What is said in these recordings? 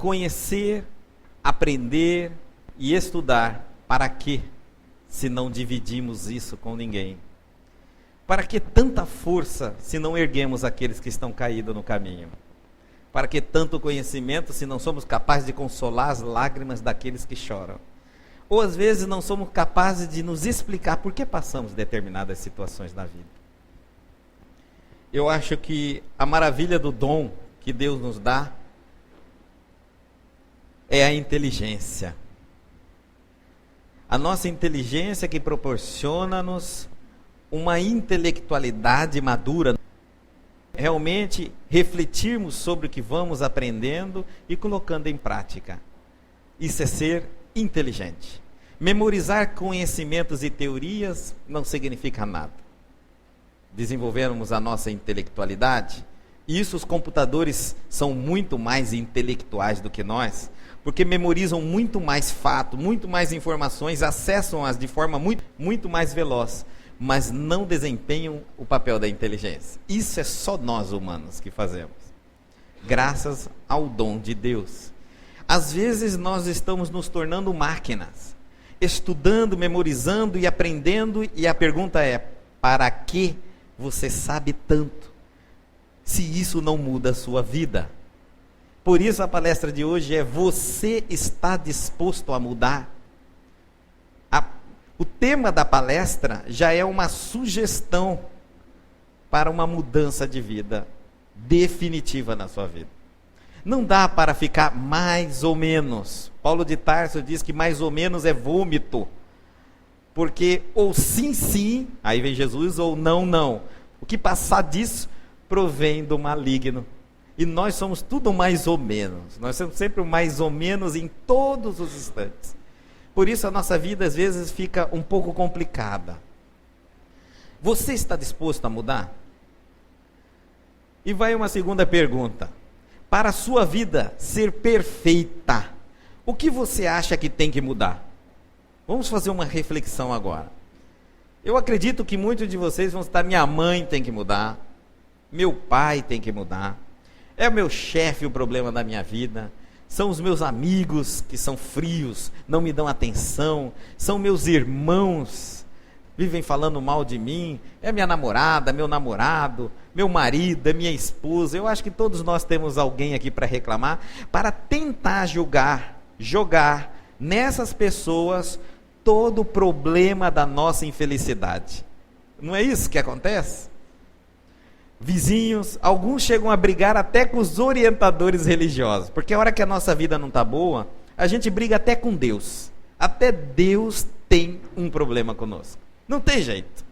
conhecer, aprender e estudar, para quê? Se não dividimos isso com ninguém? Para que tanta força, se não erguemos aqueles que estão caídos no caminho? Para que tanto conhecimento, se não somos capazes de consolar as lágrimas daqueles que choram? Ou às vezes não somos capazes de nos explicar por que passamos determinadas situações na vida. Eu acho que a maravilha do dom que Deus nos dá é a inteligência. A nossa inteligência que proporciona-nos uma intelectualidade madura. Realmente refletirmos sobre o que vamos aprendendo e colocando em prática. Isso é ser inteligente. Memorizar conhecimentos e teorias não significa nada. Desenvolvermos a nossa intelectualidade, isso os computadores são muito mais intelectuais do que nós, porque memorizam muito mais fatos, muito mais informações, acessam-as de forma muito mais veloz, mas não desempenham o papel da inteligência. Isso é só nós humanos que fazemos, graças ao dom de Deus. Às vezes nós estamos nos tornando máquinas, estudando, memorizando e aprendendo, e a pergunta é: para que você sabe tanto, se isso não muda a sua vida? Por isso a palestra de hoje é: você está disposto a mudar? O tema da palestra já é uma sugestão para uma mudança de vida definitiva na sua vida. Não dá para ficar mais ou menos. Paulo de Tarso diz que mais ou menos é vômito. Porque ou sim, sim, aí vem Jesus, ou não, não. O que passar disso provém do maligno. E nós somos tudo mais ou menos. Nós somos sempre o mais ou menos em todos os instantes. Por isso a nossa vida às vezes fica um pouco complicada. Você está disposto a mudar? E vai uma segunda pergunta. Para a sua vida ser perfeita, o que você acha que tem que mudar? Vamos fazer uma reflexão agora. Eu acredito que muitos de vocês vão estar: minha mãe tem que mudar, meu pai tem que mudar, é o meu chefe o problema da minha vida, são os meus amigos que são frios, não me dão atenção, são meus irmãos, vivem falando mal de mim, é minha namorada, meu namorado, meu marido, é minha esposa. Eu acho que todos nós temos alguém aqui para reclamar, para tentar jogar nessas pessoas todo o problema da nossa infelicidade. Não é isso que acontece? Vizinhos, alguns chegam a brigar até com os orientadores religiosos, porque a hora que a nossa vida não está boa, a gente briga até com Deus. Até Deus tem um problema conosco. Não tem jeito.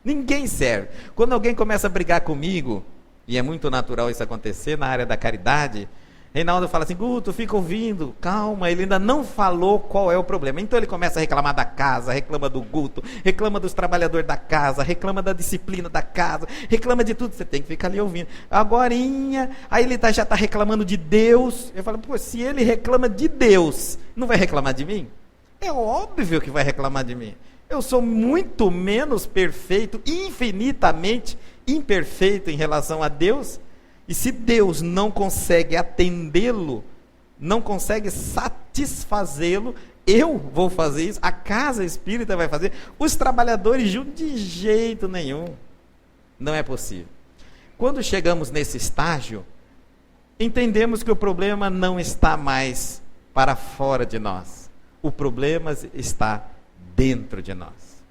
Ninguém serve. Quando alguém começa a brigar comigo, e é muito natural isso acontecer na área da caridade, Reinaldo fala assim: Guto, fica ouvindo, calma, ele ainda não falou qual é o problema. Então ele começa a reclamar da casa, reclama do Guto, reclama dos trabalhadores da casa, reclama da disciplina da casa, reclama de tudo. Você tem que ficar ali ouvindo. Agorinha, aí ele já está reclamando de Deus. Eu falo: pô, se ele reclama de Deus, não vai reclamar de mim? É óbvio que vai reclamar de mim. Eu sou muito menos perfeito, infinitamente imperfeito em relação a Deus. E se Deus não consegue atendê-lo, não consegue satisfazê-lo, eu vou fazer isso, a casa espírita vai fazer, os trabalhadores juntos, de jeito nenhum. Não é possível. Quando chegamos nesse estágio, entendemos que o problema não está mais para fora de nós. O problema está dentro de nós.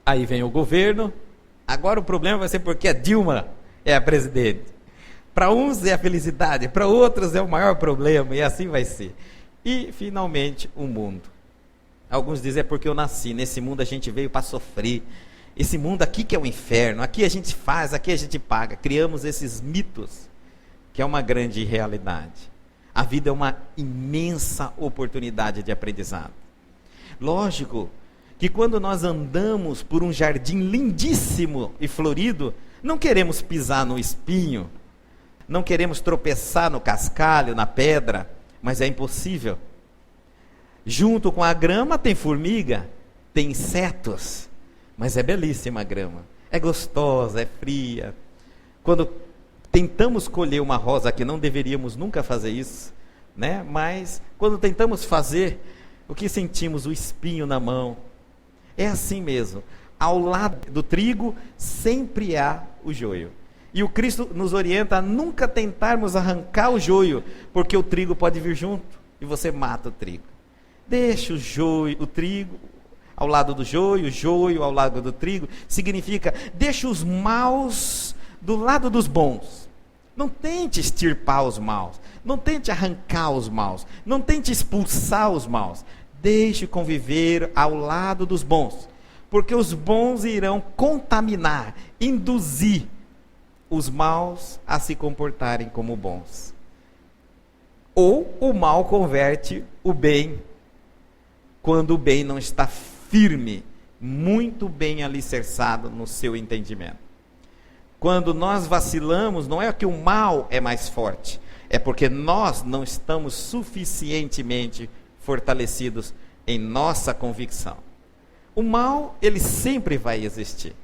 Aí vem o governo. Agora o problema vai ser porque a Dilma é a presidente. Para uns é a felicidade, para outros é o maior problema, e assim vai ser. E, finalmente, o mundo. Alguns dizem: é porque eu nasci, nesse mundo a gente veio para sofrer. Esse mundo aqui que é o inferno, aqui a gente faz, aqui a gente paga. Criamos esses mitos, que é uma grande realidade. A vida é uma imensa oportunidade de aprendizado. Lógico que quando nós andamos por um jardim lindíssimo e florido, não queremos pisar no espinho, não queremos tropeçar no cascalho, na pedra, mas é impossível. Junto com a grama tem formiga, tem insetos, mas é belíssima a grama, é gostosa, é fria. Quando tentamos colher uma rosa que não deveríamos nunca fazer isso, né? Mas quando tentamos fazer, o que sentimos? O espinho na mão. É assim mesmo. Ao lado do trigo sempre há o joio. E o Cristo nos orienta a nunca tentarmos arrancar o joio, porque o trigo pode vir junto e você mata o trigo. Deixa o joio, o trigo ao lado do joio, o joio ao lado do trigo, significa deixa os maus do lado dos bons. Não tente extirpar os maus, não tente arrancar os maus, não tente expulsar os maus. Deixe conviver ao lado dos bons, porque os bons irão contaminar, induzir os maus a se comportarem como bons. Ou o mal converte o bem, quando o bem não está firme, muito bem alicerçado no seu entendimento. Quando nós vacilamos, não é que o mal é mais forte, é porque nós não estamos suficientemente fortalecidos em nossa convicção. O mal, ele sempre vai existir.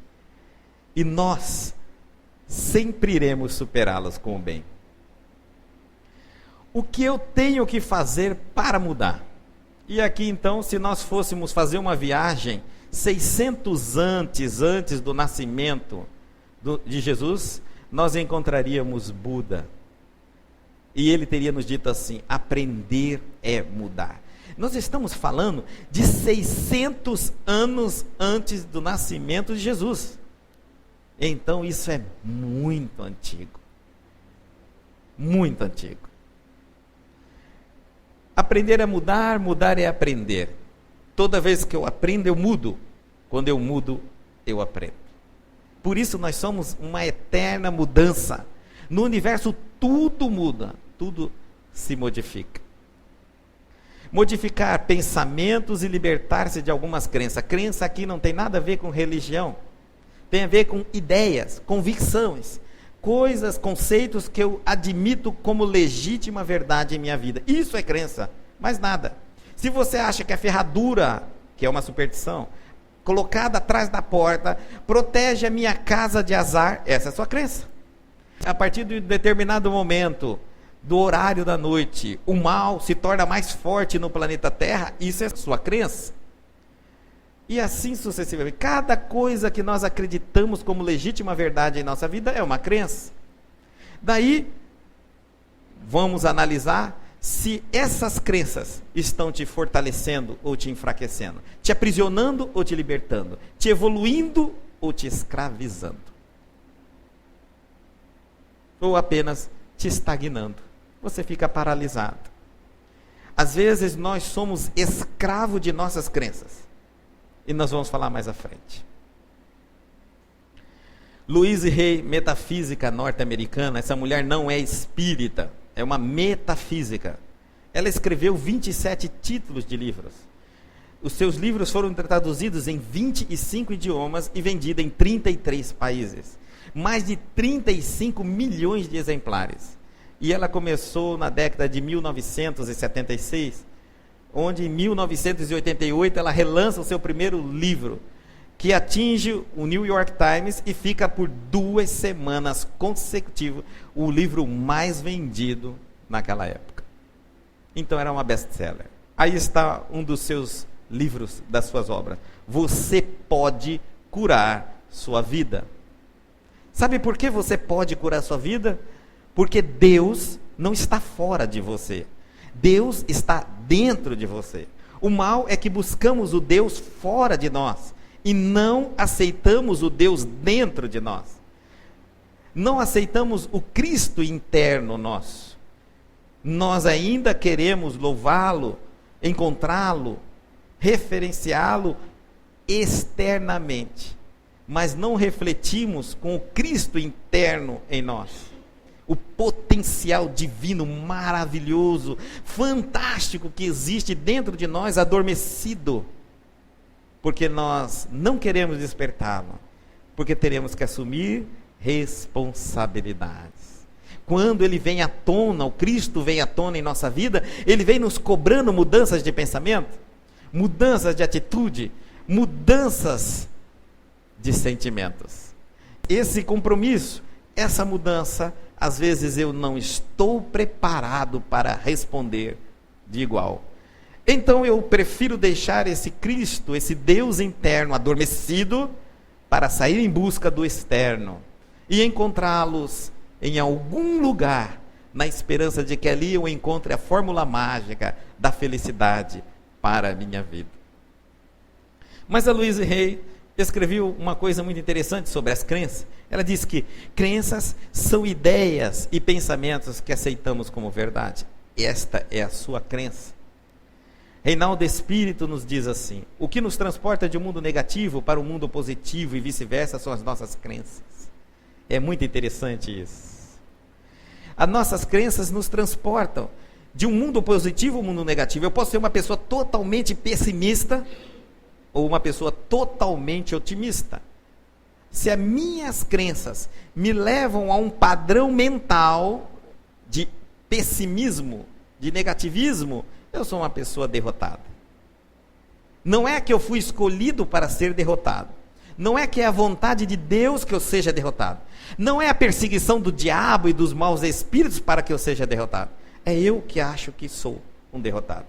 E nós sempre iremos superá-los com o bem. O que eu tenho que fazer para mudar? E aqui então, se nós fôssemos fazer uma viagem 600 antes do nascimento de Jesus, nós encontraríamos Buda. E ele teria nos dito assim: aprender é mudar. Nós estamos falando de 600 anos antes do nascimento de Jesus. Então isso é muito antigo. Muito antigo. Aprender é mudar, mudar é aprender. Toda vez que eu aprendo, eu mudo. Quando eu mudo, eu aprendo. Por isso nós somos uma eterna mudança. No universo tudo muda, tudo se modifica. Modificar pensamentos e libertar-se de algumas crenças. Crença aqui não tem nada a ver com religião. Tem a ver com ideias, convicções, coisas, conceitos que eu admito como legítima verdade em minha vida. Isso é crença, mais nada. Se você acha que a ferradura, que é uma superstição, colocada atrás da porta, protege a minha casa de azar, essa é a sua crença. A partir de um determinado momento, do horário da noite, o mal se torna mais forte no planeta Terra, isso é a sua crença. E assim sucessivamente. Cada coisa que nós acreditamos como legítima verdade em nossa vida é uma crença. Daí, vamos analisar se essas crenças estão te fortalecendo ou te enfraquecendo, te aprisionando ou te libertando, te evoluindo ou te escravizando, ou apenas te estagnando. Você fica paralisado. Às vezes nós somos escravos de nossas crenças. E nós vamos falar mais à frente. Louise Hay, metafísica norte-americana, essa mulher não é espírita, é uma metafísica. Ela escreveu 27 títulos de livros. Os seus livros foram traduzidos em 25 idiomas e vendidos em 33 países. Mais de 35 milhões de exemplares. E ela começou na década de 1976, onde em 1988 ela relança o seu primeiro livro, que atinge o New York Times e fica por 2 semanas consecutivas o livro mais vendido naquela época. Então era uma best-seller. Aí está um dos seus livros, das suas obras. Você pode curar sua vida. Sabe por que você pode curar sua vida? Porque Deus não está fora de você. Deus está dentro de você. O mal é que buscamos o Deus fora de nós e não aceitamos o Deus dentro de nós. Não aceitamos o Cristo interno nosso. Nós ainda queremos louvá-lo, encontrá-lo, referenciá-lo externamente, mas não refletimos com o Cristo interno em nós. O potencial divino, maravilhoso, fantástico que existe dentro de nós, adormecido, porque nós não queremos despertá-lo, porque teremos que assumir responsabilidades. Quando ele vem à tona, o Cristo vem à tona em nossa vida, ele vem nos cobrando mudanças de pensamento, mudanças de atitude, mudanças de sentimentos. Esse compromisso essa mudança, às vezes eu não estou preparado para responder de igual. Então eu prefiro deixar esse Cristo, esse Deus interno adormecido, para sair em busca do externo e encontrá-los em algum lugar, na esperança de que ali eu encontre a fórmula mágica da felicidade para a minha vida. Mas a Louise Hay escreveu uma coisa muito interessante sobre as crenças. Ela diz que crenças são ideias e pensamentos que aceitamos como verdade. Esta é a sua crença. Reinaldo Espírito nos diz assim: o que nos transporta de um mundo negativo para um mundo positivo e vice-versa são as nossas crenças. É muito interessante isso. As nossas crenças nos transportam de um mundo positivo a um mundo negativo. Eu posso ser uma pessoa totalmente pessimista ou uma pessoa totalmente otimista. Se as minhas crenças me levam a um padrão mental de pessimismo, de negativismo, eu sou uma pessoa derrotada. Não é que eu fui escolhido para ser derrotado. Não é que é a vontade de Deus que eu seja derrotado. Não é a perseguição do diabo e dos maus espíritos para que eu seja derrotado. É eu que acho que sou um derrotado.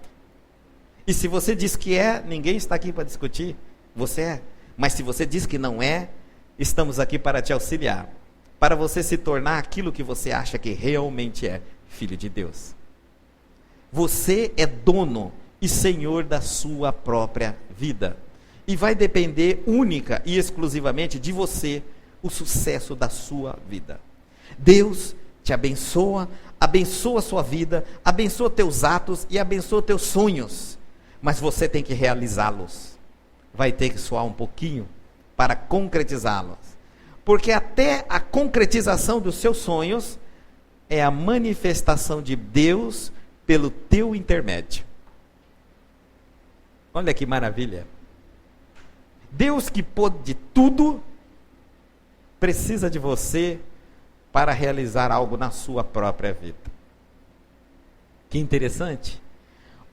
E se você diz que é, ninguém está aqui para discutir. Você é. Mas se você diz que não é, estamos aqui para te auxiliar. Para você se tornar aquilo que você acha que realmente é, filho de Deus. Você é dono e senhor da sua própria vida. E vai depender única e exclusivamente de você o sucesso da sua vida. Deus te abençoa, abençoa a sua vida, abençoa teus atos e abençoa teus sonhos. Mas você tem que realizá-los. Vai ter que suar um pouquinho para concretizá-los. Porque até a concretização dos seus sonhos é a manifestação de Deus pelo teu intermédio. Olha que maravilha. Deus que pode tudo, precisa de você para realizar algo na sua própria vida. Que interessante.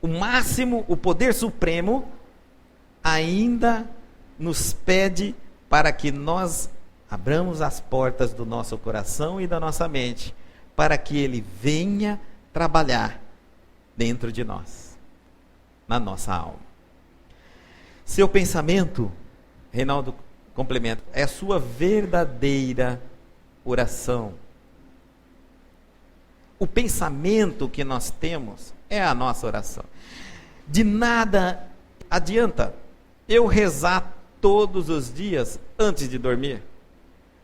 O máximo, o poder supremo, ainda nos pede para que nós abramos as portas do nosso coração e da nossa mente, para que Ele venha trabalhar dentro de nós, na nossa alma. Seu pensamento, Reinaldo complementa, é a sua verdadeira oração. O pensamento que nós temos é a nossa oração. De nada adianta eu rezar todos os dias antes de dormir,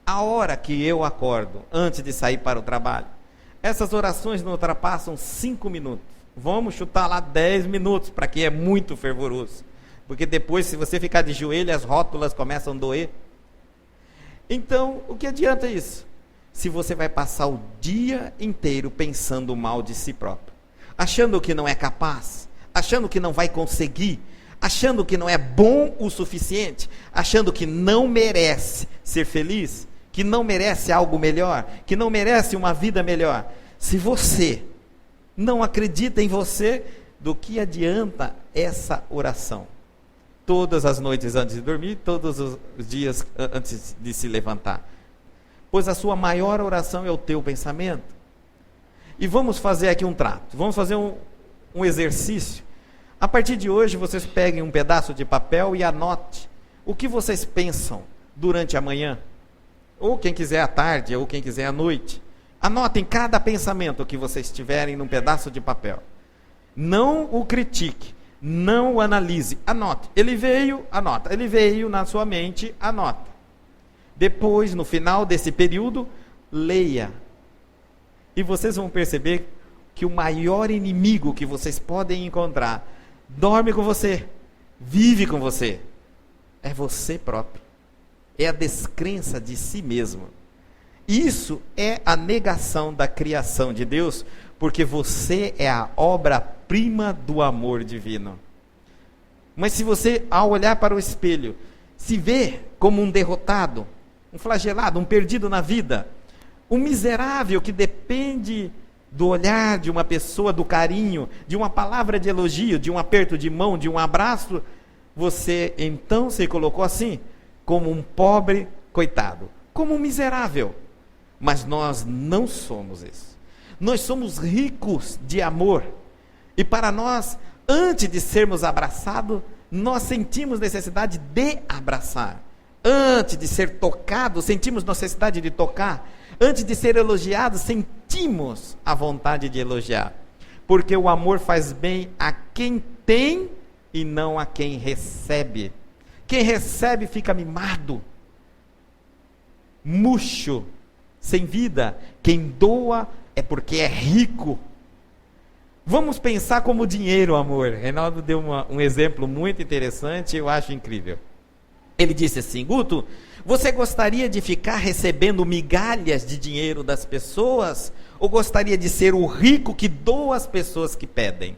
a hora que eu acordo, antes de sair para o trabalho. Essas orações não ultrapassam 5 minutos. Vamos chutar lá 10 minutos, para quem é muito fervoroso. Porque depois, se você ficar de joelho, as rótulas começam a doer. Então, o que adianta isso? Se você vai passar o dia inteiro pensando mal de si próprio, achando que não é capaz, achando que não vai conseguir, achando que não é bom o suficiente, achando que não merece ser feliz, que não merece algo melhor, que não merece uma vida melhor. Se você não acredita em você, do que adianta essa oração? Todas as noites antes de dormir, todos os dias antes de se levantar. Pois a sua maior oração é o teu pensamento. E vamos fazer aqui um trato, vamos fazer um exercício. A partir de hoje, vocês peguem um pedaço de papel e anote o que vocês pensam durante a manhã, ou quem quiser à tarde, ou quem quiser à noite. Anotem cada pensamento que vocês tiverem num pedaço de papel. Não o critique, não o analise, anote. Ele veio, anota. Ele veio na sua mente, anota. Depois, no final desse período, leia. E vocês vão perceber que o maior inimigo que vocês podem encontrar dorme com você, vive com você, é você próprio. É a descrença de si mesmo. Isso é a negação da criação de Deus, porque você é a obra-prima do amor divino. Mas se você, ao olhar para o espelho, se vê como um derrotado, um flagelado, um perdido na vida, um miserável que depende do olhar de uma pessoa, do carinho, de uma palavra de elogio, de um aperto de mão, de um abraço, você então se colocou assim, como um pobre coitado, como um miserável. Mas nós não somos isso. Nós somos ricos de amor. E para nós, antes de sermos abraçados, nós sentimos necessidade de abraçar. Antes de ser tocados, sentimos necessidade de tocar. Antes de ser elogiados, sentimos a vontade de elogiar. Porque o amor faz bem a quem tem e não a quem recebe. Quem recebe fica mimado, murcho, sem vida. Quem doa é porque é rico. Vamos pensar como dinheiro, amor. Reinaldo deu um exemplo muito interessante, eu acho incrível. Ele disse assim: Guto, você gostaria de ficar recebendo migalhas de dinheiro das pessoas? Ou gostaria de ser o rico que doa às pessoas que pedem?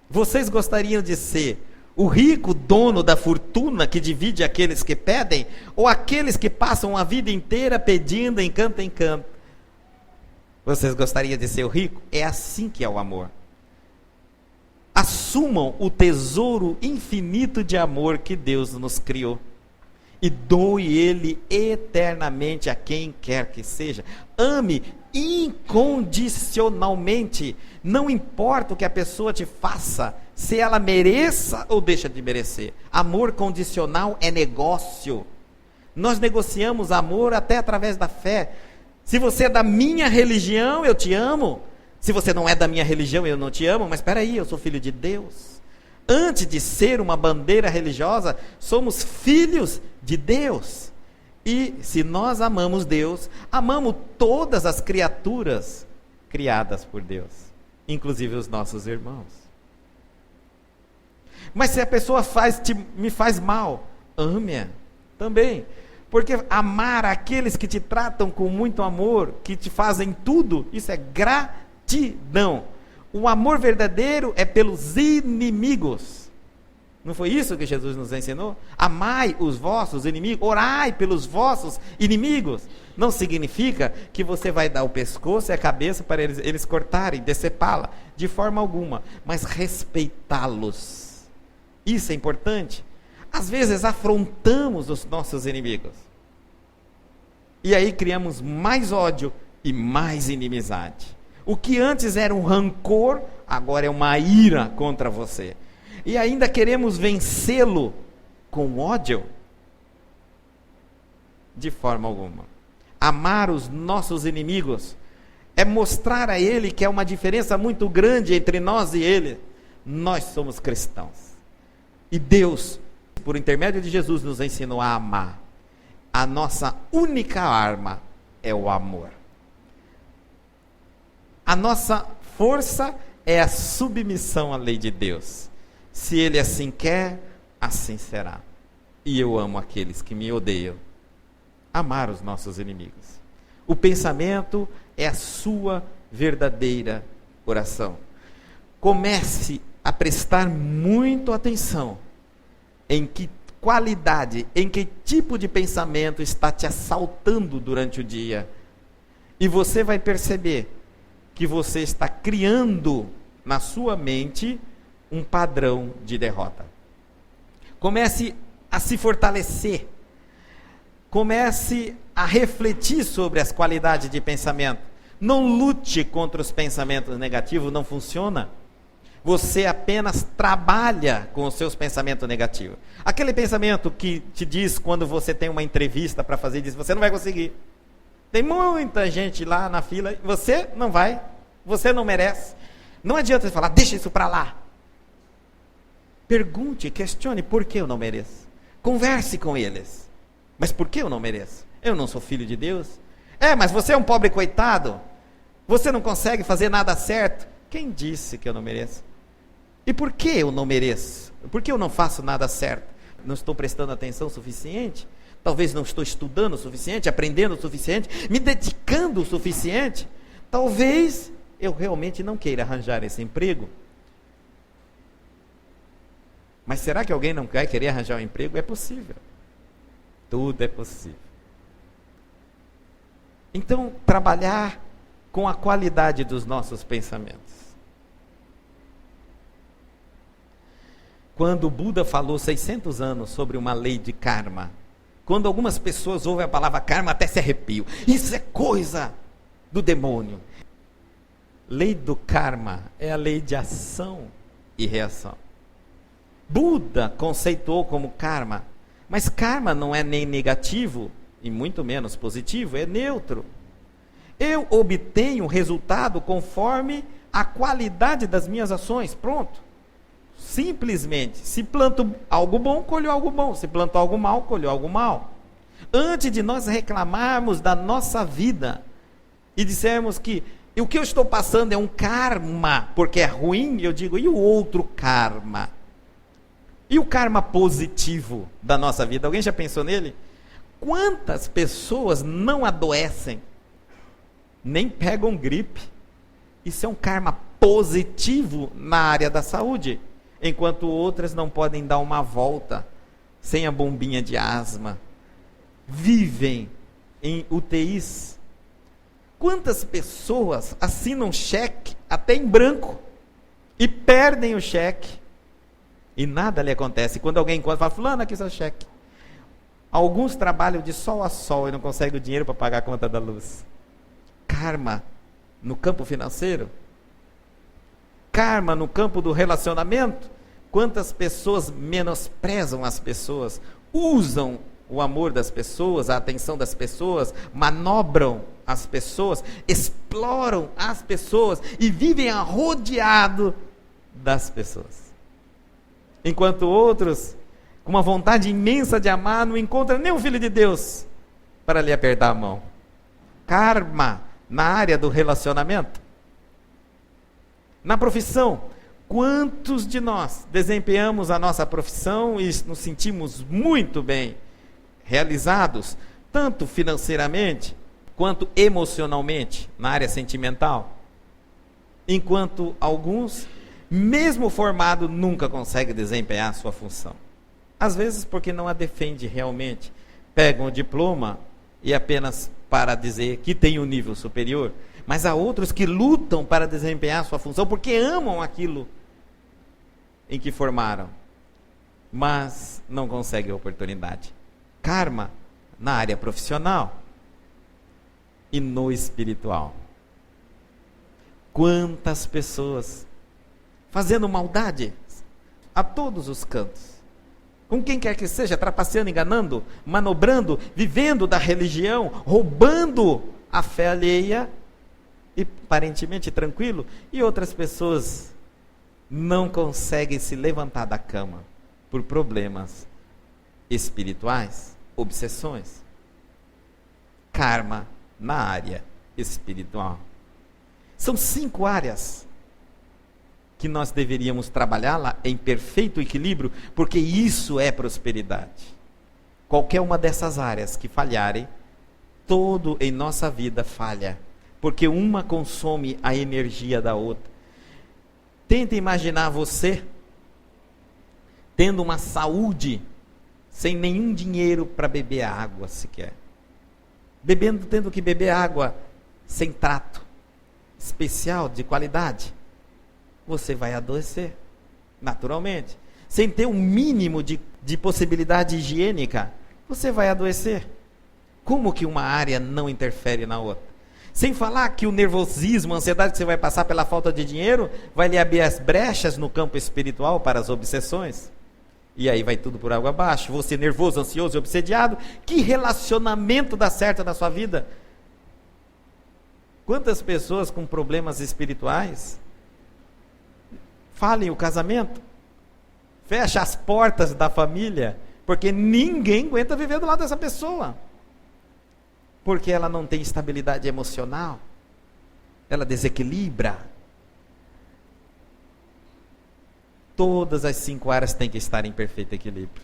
Vocês gostariam de ser o rico dono da fortuna que divide aqueles que pedem? Ou aqueles que passam a vida inteira pedindo em canto em canto? Vocês gostariam de ser o rico? É assim que é o amor. Assumam o tesouro infinito de amor que Deus nos criou. E doe ele eternamente a quem quer que seja. Ame incondicionalmente. Não importa o que a pessoa te faça, se ela mereça ou deixa de merecer. Amor condicional é negócio. Nós negociamos amor até através da fé. Se você é da minha religião, eu te amo. Se você não é da minha religião, eu não te amo. Mas espera aí, eu sou filho de Deus. Antes de ser uma bandeira religiosa, somos filhos de Deus. E se nós amamos Deus, amamos todas as criaturas criadas por Deus, inclusive os nossos irmãos. Mas se a pessoa me faz mal, ame-a também. Porque amar aqueles que te tratam com muito amor, que te fazem tudo, isso é gratidão. O amor verdadeiro é pelos inimigos. Não foi isso que Jesus nos ensinou? Amai os vossos inimigos, orai pelos vossos inimigos. Não significa que você vai dar o pescoço e a cabeça para eles cortarem, decepá-la, de forma alguma, mas respeitá-los. Isso é importante. Às vezes afrontamos os nossos inimigos. E aí criamos mais ódio e mais inimizade. O que antes era um rancor, agora é uma ira contra você. E ainda queremos vencê-lo com ódio? De forma alguma. Amar os nossos inimigos é mostrar a ele que há uma diferença muito grande entre nós e ele. Nós somos cristãos. E Deus, por intermédio de Jesus, nos ensinou a amar. A nossa única arma é o amor. A nossa força é a submissão à lei de Deus. Se Ele assim quer, assim será. E eu amo aqueles que me odeiam. Amar os nossos inimigos. O pensamento é a sua verdadeira oração. Comece a prestar muito atenção em que qualidade, em que tipo de pensamento está te assaltando durante o dia. E você vai perceber que você está criando na sua mente um padrão de derrota. Comece a se fortalecer. Comece a refletir sobre as qualidades de pensamento. Não lute contra os pensamentos negativos, não funciona. Você apenas trabalha com os seus pensamentos negativos. Aquele pensamento que te diz quando você tem uma entrevista para fazer, diz, você não vai conseguir. Tem muita gente lá na fila, você não vai, você não merece. Não adianta você falar, deixa isso para lá. Pergunte, questione, por que eu não mereço? Converse com eles. Mas por que eu não mereço? Eu não sou filho de Deus? Mas você é um pobre coitado? Você não consegue fazer nada certo? Quem disse que eu não mereço? E por que eu não mereço? Por que eu não faço nada certo? Não estou prestando atenção o suficiente? Talvez não estou estudando o suficiente, aprendendo o suficiente, me dedicando o suficiente? Talvez eu realmente não queira arranjar esse emprego. Mas será que alguém não vai querer arranjar um emprego? É possível. Tudo é possível. Então, trabalhar com a qualidade dos nossos pensamentos. Quando o Buda falou 600 anos sobre uma lei de karma, Quando algumas pessoas ouvem a palavra karma, até se arrepiam. Isso é coisa do demônio. Lei do karma é a lei de ação e reação. Buda conceituou como karma, mas karma não é nem negativo e muito menos positivo, é neutro. Eu obtenho resultado conforme a qualidade das minhas ações, pronto. Simplesmente, se planto algo bom, colho algo bom. Se planto algo mal, colho algo mal. Antes de nós reclamarmos da nossa vida e dissermos que o que eu estou passando é um karma, porque é ruim, eu digo, e o outro karma? E o karma positivo da nossa vida? Alguém já pensou nele? Quantas pessoas não adoecem, nem pegam gripe? Isso é um karma positivo na área da saúde, enquanto outras não podem dar uma volta sem a bombinha de asma, vivem em UTIs. Quantas pessoas assinam cheque até em branco e perdem o cheque e nada lhe acontece? Quando alguém encontra, fala, fulano, aqui seu cheque. Alguns trabalham de sol a sol e não conseguem o dinheiro para pagar a conta da luz. Karma no campo financeiro, karma no campo do relacionamento. Quantas pessoas menosprezam as pessoas, usam o amor das pessoas, a atenção das pessoas, manobram as pessoas, exploram as pessoas e vivem rodeado das pessoas. Enquanto outros, com uma vontade imensa de amar, não encontram nem o Filho de Deus para lhe apertar a mão. Karma na área do relacionamento. Na profissão, quantos de nós desempenhamos a nossa profissão e nos sentimos muito bem realizados, tanto financeiramente, quanto emocionalmente, na área sentimental? Enquanto alguns, mesmo formado, nunca conseguem desempenhar a sua função. Às vezes porque não a defende realmente. Pegam o diploma e apenas para dizer que tem um nível superior. Mas há outros que lutam para desempenhar a sua função porque amam aquilo em que formaram, mas não conseguem a oportunidade. Karma na área profissional e no espiritual. Quantas pessoas fazendo maldade a todos os cantos, com quem quer que seja, trapaceando, enganando, manobrando, vivendo da religião, roubando a fé alheia, e aparentemente tranquilo, e outras pessoas não conseguem se levantar da cama por problemas espirituais, obsessões. Karma na área espiritual. São 5 áreas que nós deveríamos trabalhar lá em perfeito equilíbrio, porque isso é prosperidade. Qualquer uma dessas áreas que falharem, todo em nossa vida falha, porque uma consome a energia da outra. Tenta imaginar você tendo uma saúde sem nenhum dinheiro para beber água sequer. Tendo que beber água sem trato especial, de qualidade. Você vai adoecer, naturalmente. Sem ter um mínimo de possibilidade higiênica, você vai adoecer. Como que uma área não interfere na outra? Sem falar que o nervosismo, a ansiedade que você vai passar pela falta de dinheiro, vai lhe abrir as brechas no campo espiritual para as obsessões. E aí vai tudo por água abaixo. Você nervoso, ansioso e obsediado, que relacionamento dá certo na sua vida? Quantas pessoas com problemas espirituais falem o casamento, fecha as portas da família, porque ninguém aguenta viver do lado dessa pessoa, porque ela não tem estabilidade emocional, ela desequilibra. Todas as 5 áreas têm que estar em perfeito equilíbrio.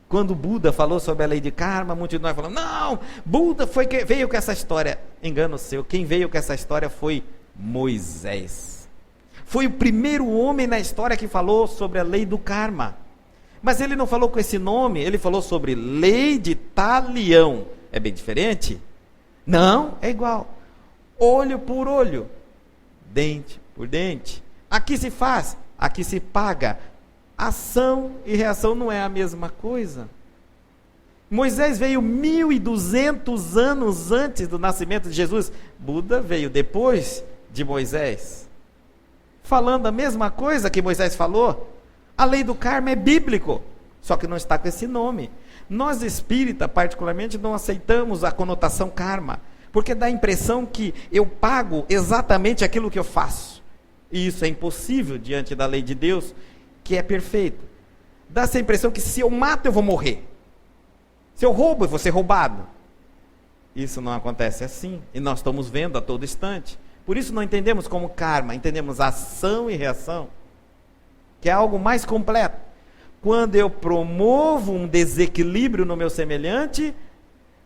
Quando Buda falou sobre a lei de karma, muitos de nós falaram, não, Buda veio com essa história. Engano seu, quem veio com essa história foi Moisés. Foi o primeiro homem na história que falou sobre a lei do karma. Mas ele não falou com esse nome, ele falou sobre lei de talião. É bem diferente? Não, é igual. Olho por olho, dente por dente. Aqui se faz, aqui se paga. Ação e reação não é a mesma coisa. Moisés veio 1.200 anos antes do nascimento de Jesus. Buda veio depois de Moisés, falando a mesma coisa que Moisés falou. A lei do karma é bíblico, só que não está com esse nome. Nós espíritas, particularmente, não aceitamos a conotação karma, porque dá a impressão que eu pago exatamente aquilo que eu faço. E isso é impossível diante da lei de Deus, que é perfeita. Dá essa impressão que se eu mato, eu vou morrer. Se eu roubo, eu vou ser roubado. Isso não acontece assim, e nós estamos vendo a todo instante. Por isso não entendemos como karma, entendemos ação e reação, que é algo mais completo. Quando eu promovo um desequilíbrio no meu semelhante,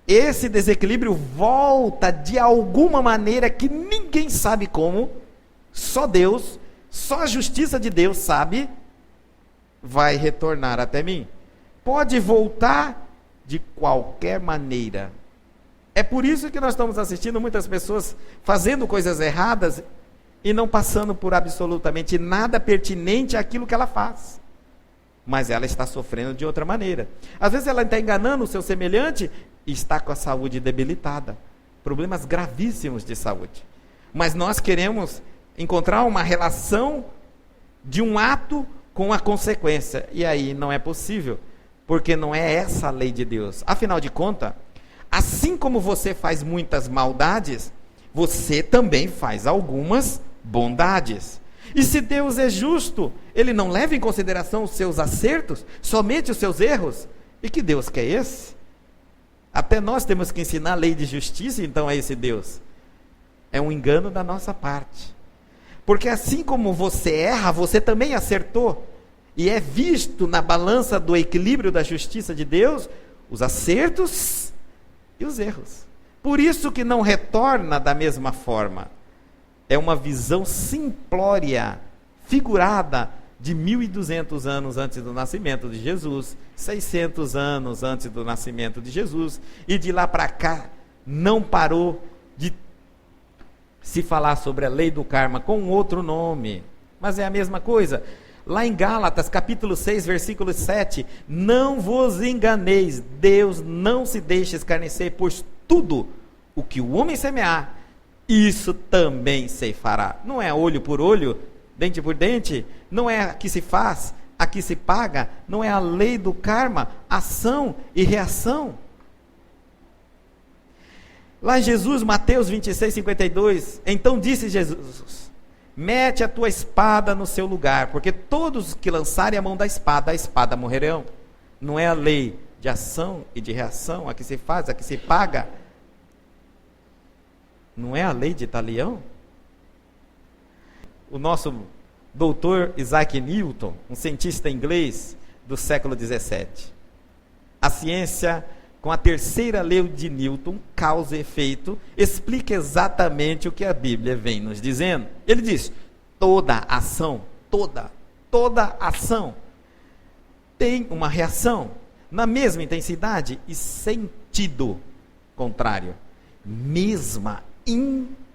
esse desequilíbrio volta de alguma maneira que ninguém sabe como, só Deus, só a justiça de Deus sabe, vai retornar até mim. Pode voltar de qualquer maneira. É por isso que nós estamos assistindo muitas pessoas fazendo coisas erradas e não passando por absolutamente nada pertinente àquilo que ela faz. Mas ela está sofrendo de outra maneira. Às vezes ela está enganando o seu semelhante e está com a saúde debilitada. Problemas gravíssimos de saúde. Mas nós queremos encontrar uma relação de um ato com a consequência. E aí não é possível, porque não é essa a lei de Deus. Afinal de contas, assim como você faz muitas maldades, você também faz algumas bondades. E se Deus é justo, Ele não leva em consideração os seus acertos, somente os seus erros? E que Deus que é esse? Até nós temos que ensinar a lei de justiça, então, a esse Deus. É um engano da nossa parte. Porque assim como você erra, você também acertou. E é visto na balança do equilíbrio da justiça de Deus, os acertos e os erros. Por isso que não retorna da mesma forma. É uma visão simplória, figurada, de 1.200 anos antes do nascimento de Jesus, 600 anos antes do nascimento de Jesus, e de lá para cá não parou de se falar sobre a lei do karma com outro nome, mas é a mesma coisa. Lá em Gálatas, capítulo 6, versículo 7, não vos enganeis, Deus não se deixa escarnecer, pois tudo o que o homem semear, isso também se fará. Não é olho por olho, dente por dente, não é aqui se faz, aqui se paga, não é a lei do karma, ação e reação. Lá em Jesus, Mateus 26, 52, então disse Jesus: mete a tua espada no seu lugar, porque todos que lançarem a mão da espada, a espada morrerão. Não é a lei de ação e de reação, a que se faz, a que se paga. Não é a lei de talião? O nosso doutor Isaac Newton, um cientista inglês do século 17. A ciência, com a terceira lei de Newton, causa e efeito, explica exatamente o que a Bíblia vem nos dizendo. Ele diz: toda ação, toda ação tem uma reação na mesma intensidade e sentido contrário. Mesma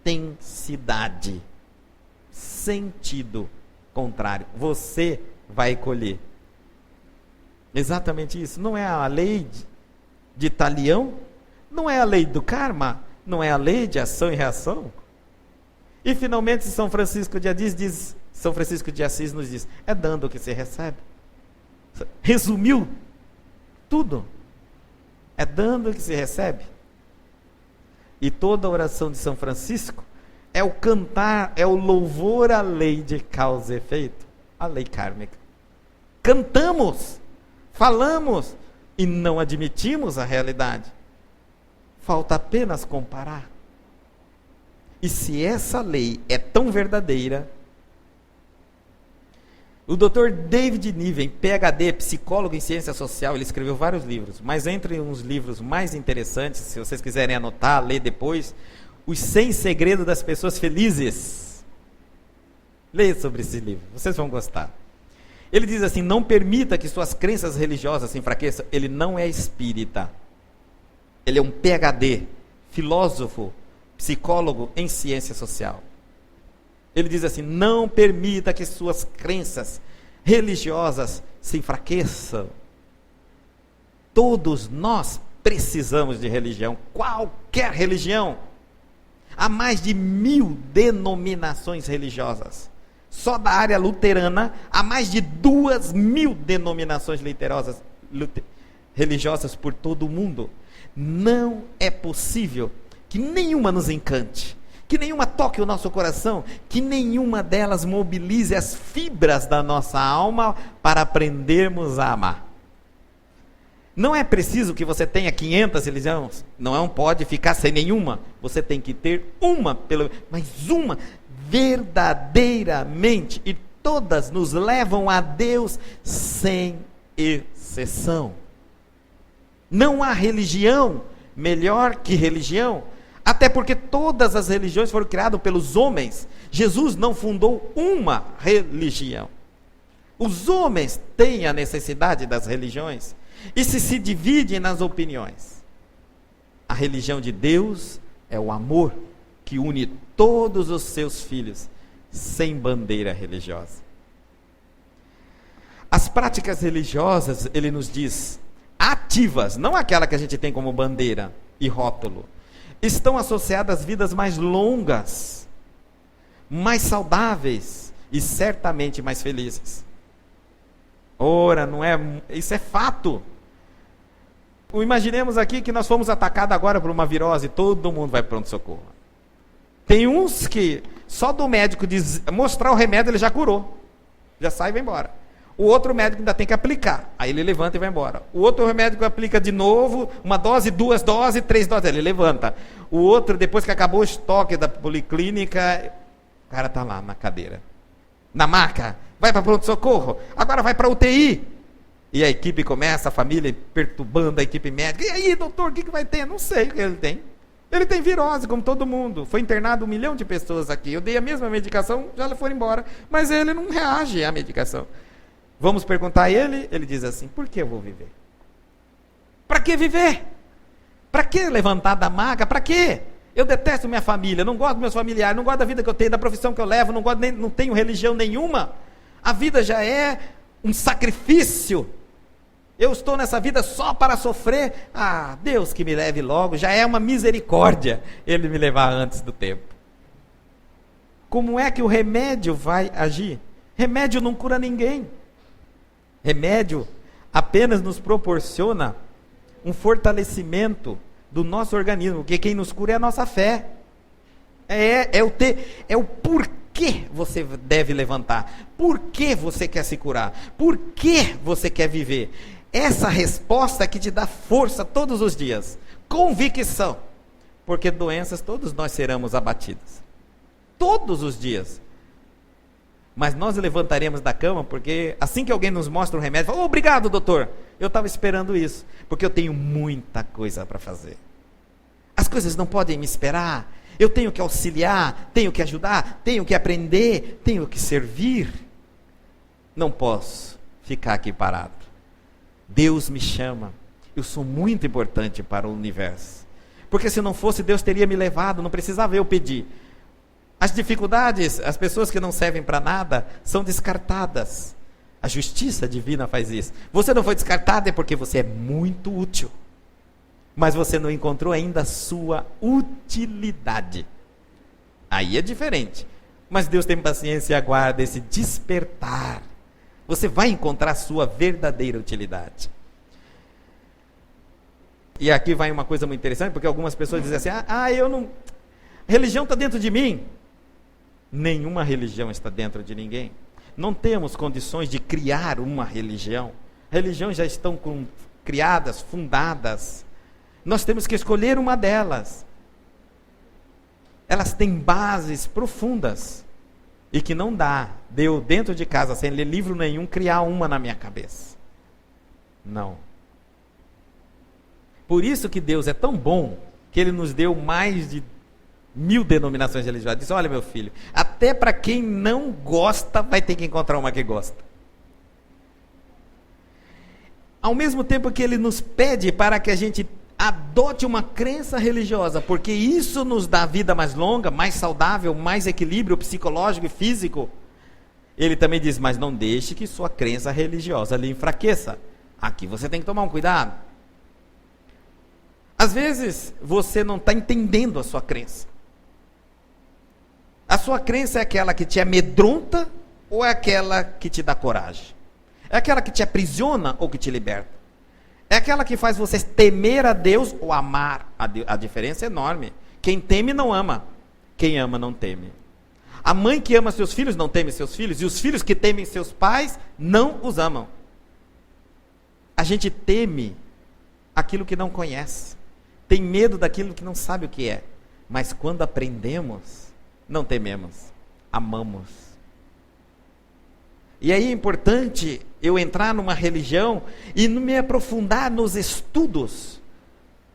intensidade, sentido contrário. Você vai colher. Exatamente isso. Não é a lei de talião, não é a lei do karma, não é a lei de ação e reação. E finalmente São Francisco de Assis nos diz: é dando que se recebe. Resumiu tudo. É dando que se recebe. E toda a oração de São Francisco é o cantar, é o louvor à lei de causa e efeito, a lei kármica. Cantamos, falamos e não admitimos a realidade. Falta apenas comparar. E se essa lei é tão verdadeira, o Dr. David Niven, PhD, psicólogo em ciência social, ele escreveu vários livros, mas entre uns livros mais interessantes, se vocês quiserem anotar, ler depois, Os 100 Segredos das Pessoas Felizes. Leia sobre esse livro, vocês vão gostar. Ele diz assim: não permita que suas crenças religiosas se enfraqueçam. Ele não é espírita. Ele é um PhD, filósofo, psicólogo em ciência social. Ele diz assim: não permita que suas crenças religiosas se enfraqueçam. Todos nós precisamos de religião, qualquer religião. Há mais de 1000 denominações religiosas. Só da área luterana, há mais de 2000 denominações religiosas por todo o mundo. Não é possível que nenhuma nos encante, que nenhuma toque o nosso coração, que nenhuma delas mobilize as fibras da nossa alma para aprendermos a amar. Não é preciso que você tenha 500 religiões, não pode ficar sem nenhuma. Você tem que ter uma, mas uma verdadeiramente, e todas nos levam a Deus sem exceção. Não há religião melhor que religião, até porque todas as religiões foram criadas pelos homens. Jesus não fundou uma religião. Os homens têm a necessidade das religiões e se dividem nas opiniões. A religião de Deus é o amor que une todos os seus filhos, sem bandeira religiosa. As práticas religiosas, ele nos diz, ativas, não aquela que a gente tem como bandeira e rótulo, estão associadas às vidas mais longas, mais saudáveis e certamente mais felizes. Ora, não é, isso é fato. Imaginemos aqui que nós fomos atacados agora por uma virose, todo mundo vai para o pronto-socorro. Tem uns que só do médico mostrar o remédio ele já curou, já sai e vai embora. O outro médico ainda tem que aplicar, aí ele levanta e vai embora. O outro médico aplica de novo, uma dose, 2 doses, 3 doses, ele levanta. O outro, depois que acabou o estoque da policlínica, o cara está lá na cadeira, na maca, vai para pronto-socorro, agora vai para UTI. E a equipe começa, a família perturbando a equipe médica. E aí, doutor, o que vai ter? Não sei o que ele tem. Ele tem virose, como todo mundo. Foi internado 1 milhão de pessoas aqui. Eu dei a mesma medicação, já foram embora. Mas ele não reage à medicação. Vamos perguntar a ele? Ele diz assim, por que eu vou viver? Para que viver? Para que levantar da maca? Para quê? Eu detesto minha família, não gosto dos meus familiares, não gosto da vida que eu tenho, da profissão que eu levo, não tenho religião nenhuma. A vida já é um sacrifício. Eu estou nessa vida só para sofrer. Ah, Deus que me leve logo, já é uma misericórdia Ele me levar antes do tempo. Como é que o remédio vai agir? Remédio não cura ninguém. Remédio apenas nos proporciona um fortalecimento do nosso organismo, porque quem nos cura é a nossa fé. É o porquê você deve levantar, por que você quer se curar, por que você quer viver. Essa resposta que te dá força todos os dias, convicção, porque doenças todos nós seremos abatidos, todos os dias. Mas nós levantaremos da cama, porque assim que alguém nos mostra um remédio, fala, obrigado doutor, eu estava esperando isso, porque eu tenho muita coisa para fazer. As coisas não podem me esperar, eu tenho que auxiliar, tenho que ajudar, tenho que aprender, tenho que servir. Não posso ficar aqui parado. Deus me chama, eu sou muito importante para o universo, porque se não fosse Deus teria me levado, não precisava eu pedir. As dificuldades, as pessoas que não servem para nada, são descartadas. A justiça divina faz isso. Você não foi descartado é porque você é muito útil, mas você não encontrou ainda a sua utilidade. Aí é diferente. Mas Deus tem paciência e aguarda esse despertar. Você vai encontrar a sua verdadeira utilidade. E aqui vai uma coisa muito interessante, porque algumas pessoas dizem assim, eu não... religião está dentro de mim. Nenhuma religião está dentro de ninguém. Não temos condições de criar uma religião. Religiões já estão criadas, fundadas. Nós temos que escolher uma delas. Elas têm bases profundas. E que não dá, eu dentro de casa, sem ler livro nenhum, criar uma na minha cabeça. Não. Por isso que Deus é tão bom, que Ele nos deu mais de 1000 denominações religiosas. Diz, olha meu filho, até para quem não gosta, vai ter que encontrar uma que gosta. Ao mesmo tempo que Ele nos pede para que a gente adote uma crença religiosa, porque isso nos dá vida mais longa, mais saudável, mais equilíbrio psicológico e físico. Ele também diz, mas não deixe que sua crença religiosa lhe enfraqueça. Aqui você tem que tomar um cuidado. Às vezes, você não está entendendo a sua crença. A sua crença é aquela que te amedronta ou é aquela que te dá coragem? É aquela que te aprisiona ou que te liberta? É aquela que faz você temer a Deus ou amar a Deus? A diferença é enorme. Quem teme não ama. Quem ama não teme. A mãe que ama seus filhos não teme seus filhos. E os filhos que temem seus pais não os amam. A gente teme aquilo que não conhece. Tem medo daquilo que não sabe o que é. Mas quando aprendemos, não tememos. Amamos. E aí é importante eu entrar numa religião e me aprofundar nos estudos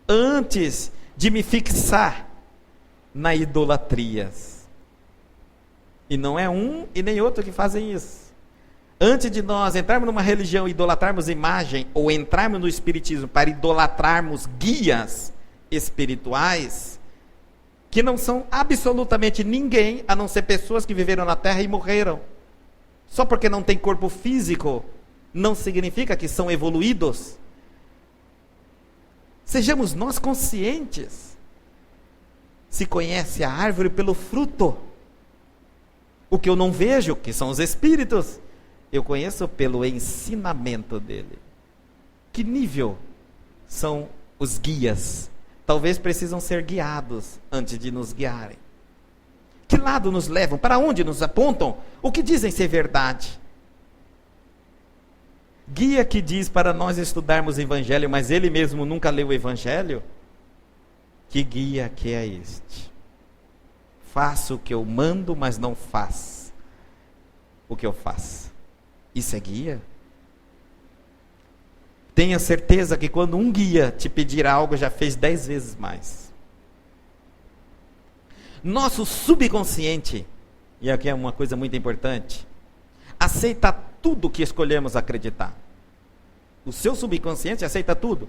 antes de me fixar na idolatrias. E não é um e nem outro que fazem isso. Antes de nós entrarmos numa religião e idolatrarmos imagem, ou entrarmos no espiritismo para idolatrarmos guias espirituais, que não são absolutamente ninguém, a não ser pessoas que viveram na Terra e morreram. Só porque não tem corpo físico, não significa que são evoluídos. Sejamos nós conscientes. Se conhece a árvore pelo fruto. O que eu não vejo, que são os espíritos, eu conheço pelo ensinamento dele. Que nível são os guias? Talvez precisam ser guiados antes de nos guiarem. Que lado nos levam? Para onde nos apontam? O que dizem ser verdade? Guia que diz para nós estudarmos o Evangelho, mas ele mesmo nunca leu o Evangelho? Que guia que é este? Faço o que eu mando, mas não faço o que eu faço. Isso é guia? Tenha certeza que quando um guia te pedir algo, já fez 10 vezes mais. Nosso subconsciente, e aqui é uma coisa muito importante, aceita tudo que escolhemos acreditar. O seu subconsciente aceita tudo.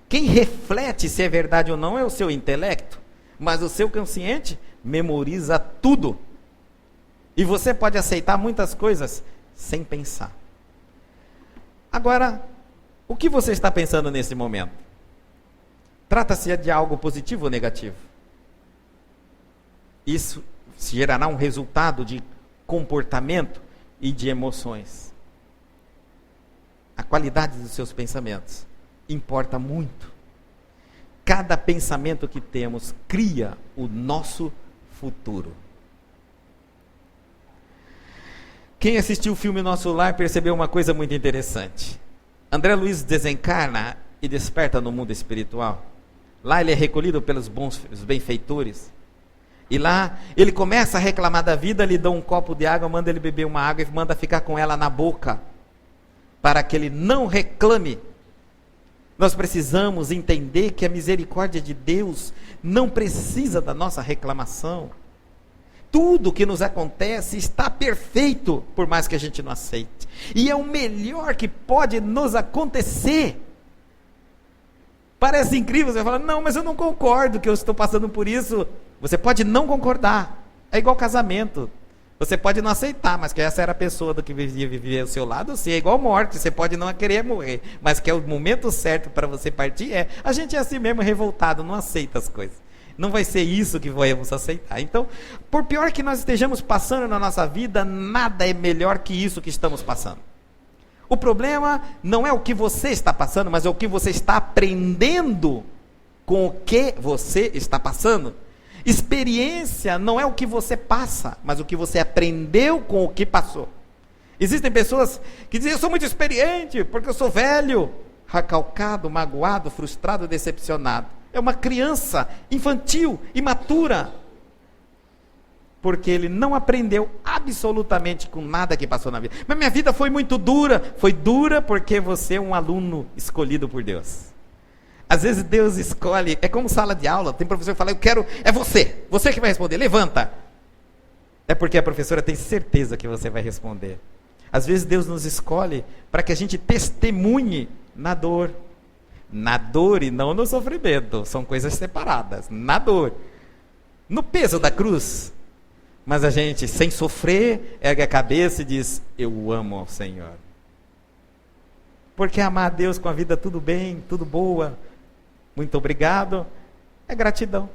Quem reflete se é verdade ou não é o seu intelecto, mas o seu consciente memoriza tudo. E você pode aceitar muitas coisas sem pensar. Agora, o que você está pensando nesse momento? Trata-se de algo positivo ou negativo? Isso gerará um resultado de comportamento e de emoções. A qualidade dos seus pensamentos importa muito. Cada pensamento que temos cria o nosso futuro. Quem assistiu o filme Nosso Lar percebeu uma coisa muito interessante. André Luiz desencarna e desperta no mundo espiritual. Lá ele é recolhido pelos os benfeitores. E lá ele começa a reclamar da vida, lhe dão um copo de água, manda ele beber uma água e manda ficar com ela na boca, para que ele não reclame. Nós precisamos entender que a misericórdia de Deus não precisa da nossa reclamação. Tudo que nos acontece está perfeito, por mais que a gente não aceite. E é o melhor que pode nos acontecer. Parece incrível, você fala, não, mas eu não concordo que eu estou passando por isso. Você pode não concordar. É igual casamento. Você pode não aceitar, mas que essa era a pessoa do que vivia ao seu lado, sim, é igual morte. Você pode não querer morrer, mas que é o momento certo para você partir, é. A gente é assim mesmo, revoltado, não aceita as coisas. Não vai ser isso que vamos aceitar. Então, por pior que nós estejamos passando na nossa vida, nada é melhor que isso que estamos passando. O problema não é o que você está passando, mas é o que você está aprendendo com o que você está passando. Experiência não é o que você passa, mas o que você aprendeu com o que passou. Existem pessoas que dizem, eu sou muito experiente, porque eu sou velho, recalcado, magoado, frustrado, decepcionado. É uma criança infantil, imatura, porque ele não aprendeu absolutamente com nada que passou na vida. Mas minha vida foi muito dura. Foi dura porque você é um aluno escolhido por Deus. Às vezes Deus escolhe, é como sala de aula, tem professor que fala, eu quero, é você que vai responder, levanta. É porque a professora tem certeza que você vai responder. Às vezes Deus nos escolhe para que a gente testemunhe na dor. Na dor e não no sofrimento, são coisas separadas. Na dor, no peso da cruz. Mas a gente, sem sofrer, ergue a cabeça e diz, eu amo ao Senhor. Porque amar a Deus com a vida tudo bem, tudo boa, muito obrigado, é gratidão.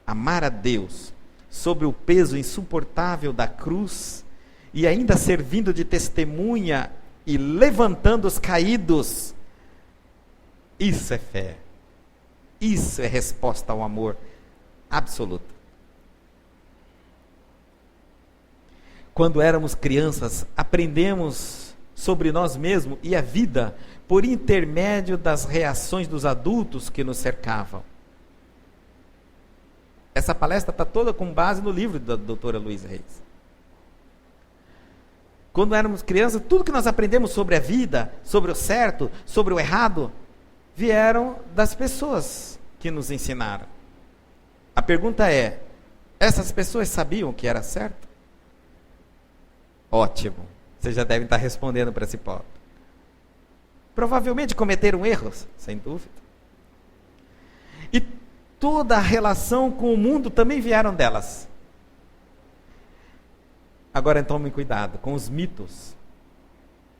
Amar a Deus sobre o peso insuportável da cruz e ainda servindo de testemunha e levantando os caídos, isso é fé. Isso é resposta ao amor absoluto. Quando éramos crianças, aprendemos sobre nós mesmos e a vida por intermédio das reações dos adultos que nos cercavam. Essa palestra está toda com base no livro da doutora Luísa Reis. Quando éramos crianças, tudo que nós aprendemos sobre a vida, sobre o certo, sobre o errado, vieram das pessoas que nos ensinaram. A pergunta é, essas pessoas sabiam o que era certo? Ótimo, vocês já devem estar respondendo para esse ponto. Provavelmente cometeram erros, sem dúvida. E toda a relação com o mundo também vieram delas. Agora tomem cuidado com os mitos.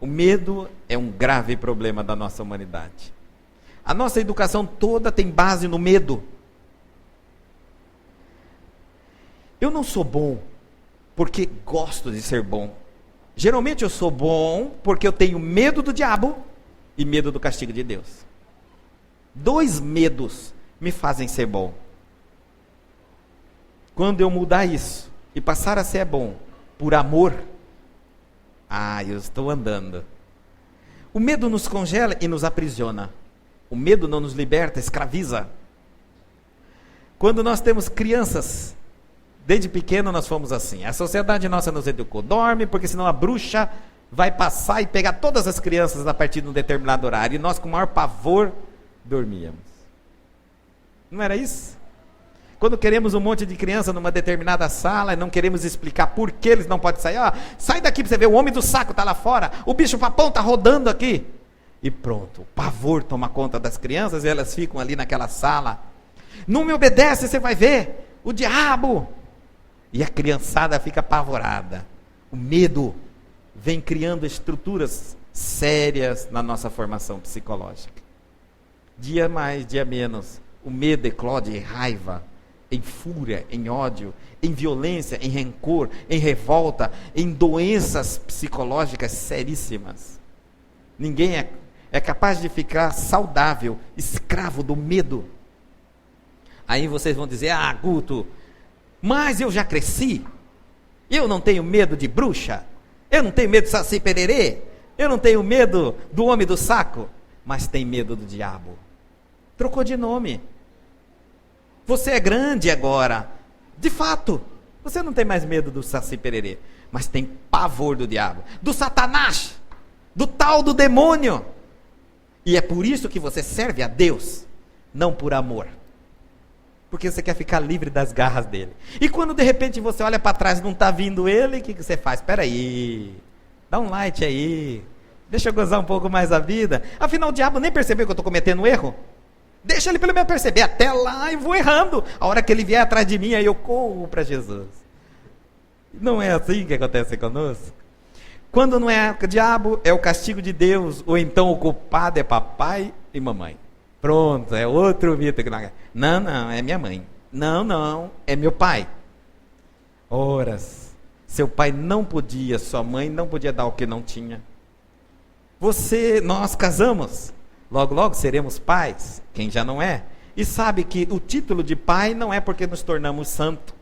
O medo é um grave problema da nossa humanidade. A nossa educação toda tem base no medo. Eu não sou bom porque gosto de ser bom. Geralmente eu sou bom porque eu tenho medo do diabo e medo do castigo de Deus. 2 medos me fazem ser bom. Quando eu mudar isso e passar a ser bom por amor, eu estou andando. O medo nos congela e nos aprisiona. O medo não nos liberta, escraviza. Quando nós temos crianças, desde pequeno nós fomos assim. A sociedade nossa nos educou. Dorme, porque senão a bruxa vai passar e pegar todas as crianças a partir de um determinado horário. E nós, com o maior pavor, dormíamos. Não era isso? Quando queremos um monte de criança numa determinada sala e não queremos explicar por que eles não podem sair. Sai daqui para você ver, o homem do saco está lá fora. O bicho-papão está rodando aqui. E pronto, o pavor toma conta das crianças e elas ficam ali naquela sala. Não me obedece, você vai ver, o diabo. E a criançada fica apavorada. O medo vem criando estruturas sérias na nossa formação psicológica. Dia mais, dia menos, o medo eclode em raiva, em fúria, em ódio, em violência, em rancor, em revolta, em doenças psicológicas seríssimas. Ninguém é capaz de ficar saudável, escravo do medo. Aí vocês vão dizer, Guto, mas eu já cresci, eu não tenho medo de bruxa, eu não tenho medo de saci pererê, eu não tenho medo do homem do saco, mas tem medo do diabo. Trocou de nome. Você é grande agora. De fato, você não tem mais medo do saci pererê, mas tem pavor do diabo, do Satanás, do tal do demônio. E é por isso que você serve a Deus, não por amor. Porque você quer ficar livre das garras dele. E quando de repente você olha para trás e não está vindo ele, o que você faz? Espera aí, dá um light aí, deixa eu gozar um pouco mais a vida. Afinal o diabo nem percebeu que eu estou cometendo um erro. Deixa ele pelo menos perceber, até lá eu vou errando. A hora que ele vier atrás de mim, aí eu corro para Jesus. Não é assim que acontece conosco? Quando não é o diabo, é o castigo de Deus, ou então o culpado é papai e mamãe. Pronto, é outro mito. Não, é minha mãe. Não, é meu pai. Horas, seu pai não podia, sua mãe não podia dar o que não tinha. Nós casamos, logo seremos pais, quem já não é. E sabe que o título de pai não é porque nos tornamos santos.